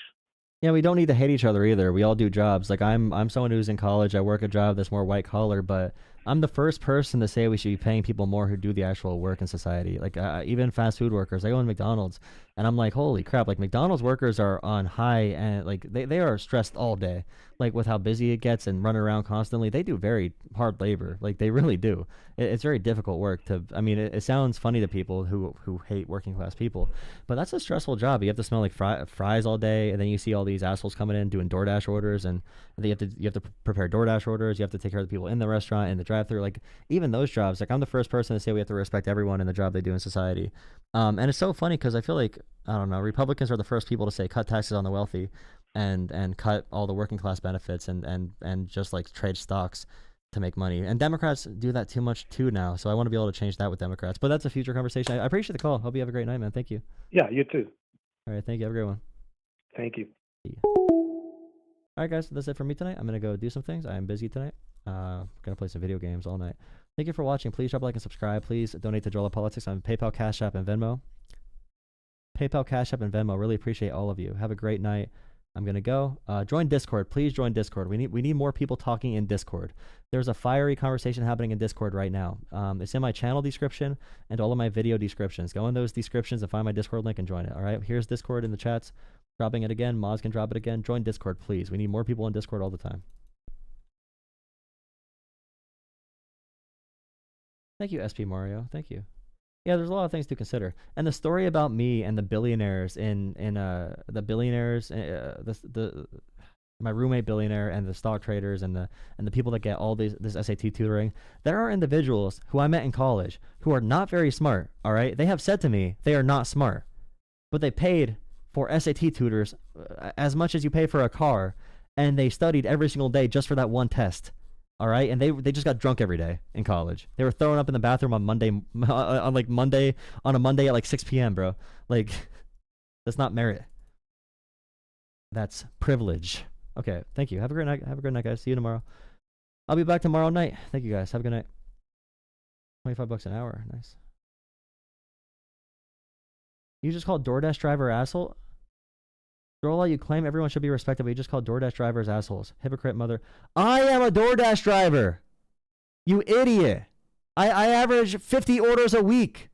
Yeah, we don't need to hate each other either. We all do jobs. Like I'm someone who's in college. I work a job that's more white collar, but I'm the first person to say we should be paying people more who do the actual work in society. Like even fast food workers. I go in McDonald's and I'm like, holy crap! Like McDonald's workers are on high and like they are stressed all day. Like with how busy it gets and running around constantly, they do very hard labor. Like they really do. It's very difficult work to. I mean, it sounds funny to people who hate working class people, but that's a stressful job. You have to smell like fries all day, and then you see all these assholes coming in doing DoorDash orders, and you have to prepare DoorDash orders. You have to take care of the people in the restaurant, in the drive-thru. Like even those jobs. Like I'm the first person to say we have to respect everyone in the job they do in society. And it's so funny because I feel like I don't know. Republicans are the first people to say cut taxes on the wealthy, and cut all the working class benefits and just like trade stocks to make money. And Democrats do that too much too now. So I want to be able to change that with Democrats. But that's a future conversation. I appreciate the call. Hope you have a great night, man. Thank you. Yeah, you too. All right. Thank you. Have a great one. Thank you. All right, guys. That's it for me tonight. I'm going to go do some things. I am busy tonight. Going to play some video games all night. Thank you for watching. Please drop a like and subscribe. Please donate to Jolah Politics on PayPal, Cash App, and Venmo. PayPal, Cash App, and Venmo. Really appreciate all of you. Have a great night. I'm gonna go. Join Discord. Please join Discord. We need more people talking in Discord. There's a fiery conversation happening in Discord right now. It's in my channel description and all of my video descriptions. Go in those descriptions and find my Discord link and join it. All right. Here's Discord in the chats. Dropping it again. Moz can drop it again. Join Discord, please. We need more people in Discord all the time. Thank you, SP Mario. Thank you. Yeah, there's a lot of things to consider, and the story about me and the billionaires my roommate billionaire and the stock traders and the people that get all this SAT tutoring. There are individuals who I met in college who are not very smart. All right, they have said to me they are not smart, but they paid for SAT tutors as much as you pay for a car, and they studied every single day just for that one test. All right, and they just got drunk every day in college. They were throwing up in the bathroom on a Monday at like 6 p.m., bro. Like, that's not merit. That's privilege. Okay, thank you. Have a great night. Have a great night, guys. See you tomorrow. I'll be back tomorrow night. Thank you, guys. Have a good night. $25 an hour. Nice. You just called DoorDash driver asshole? Jolah, you claim everyone should be respected, but you just called DoorDash drivers assholes. Hypocrite mother. I am a DoorDash driver. You idiot. I average 50 orders a week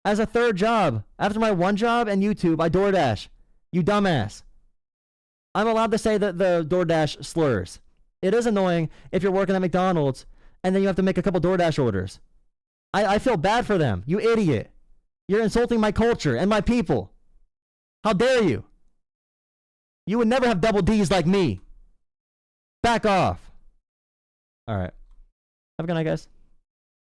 as a third job. After my one job and YouTube, I DoorDash. You dumbass. I'm allowed to say the DoorDash slurs. It is annoying if you're working at McDonald's and then you have to make a couple DoorDash orders. I feel bad for them. You idiot. You're insulting my culture and my people. How dare you? You would never have double D's like me. Back off. All right. Have a good night, guys.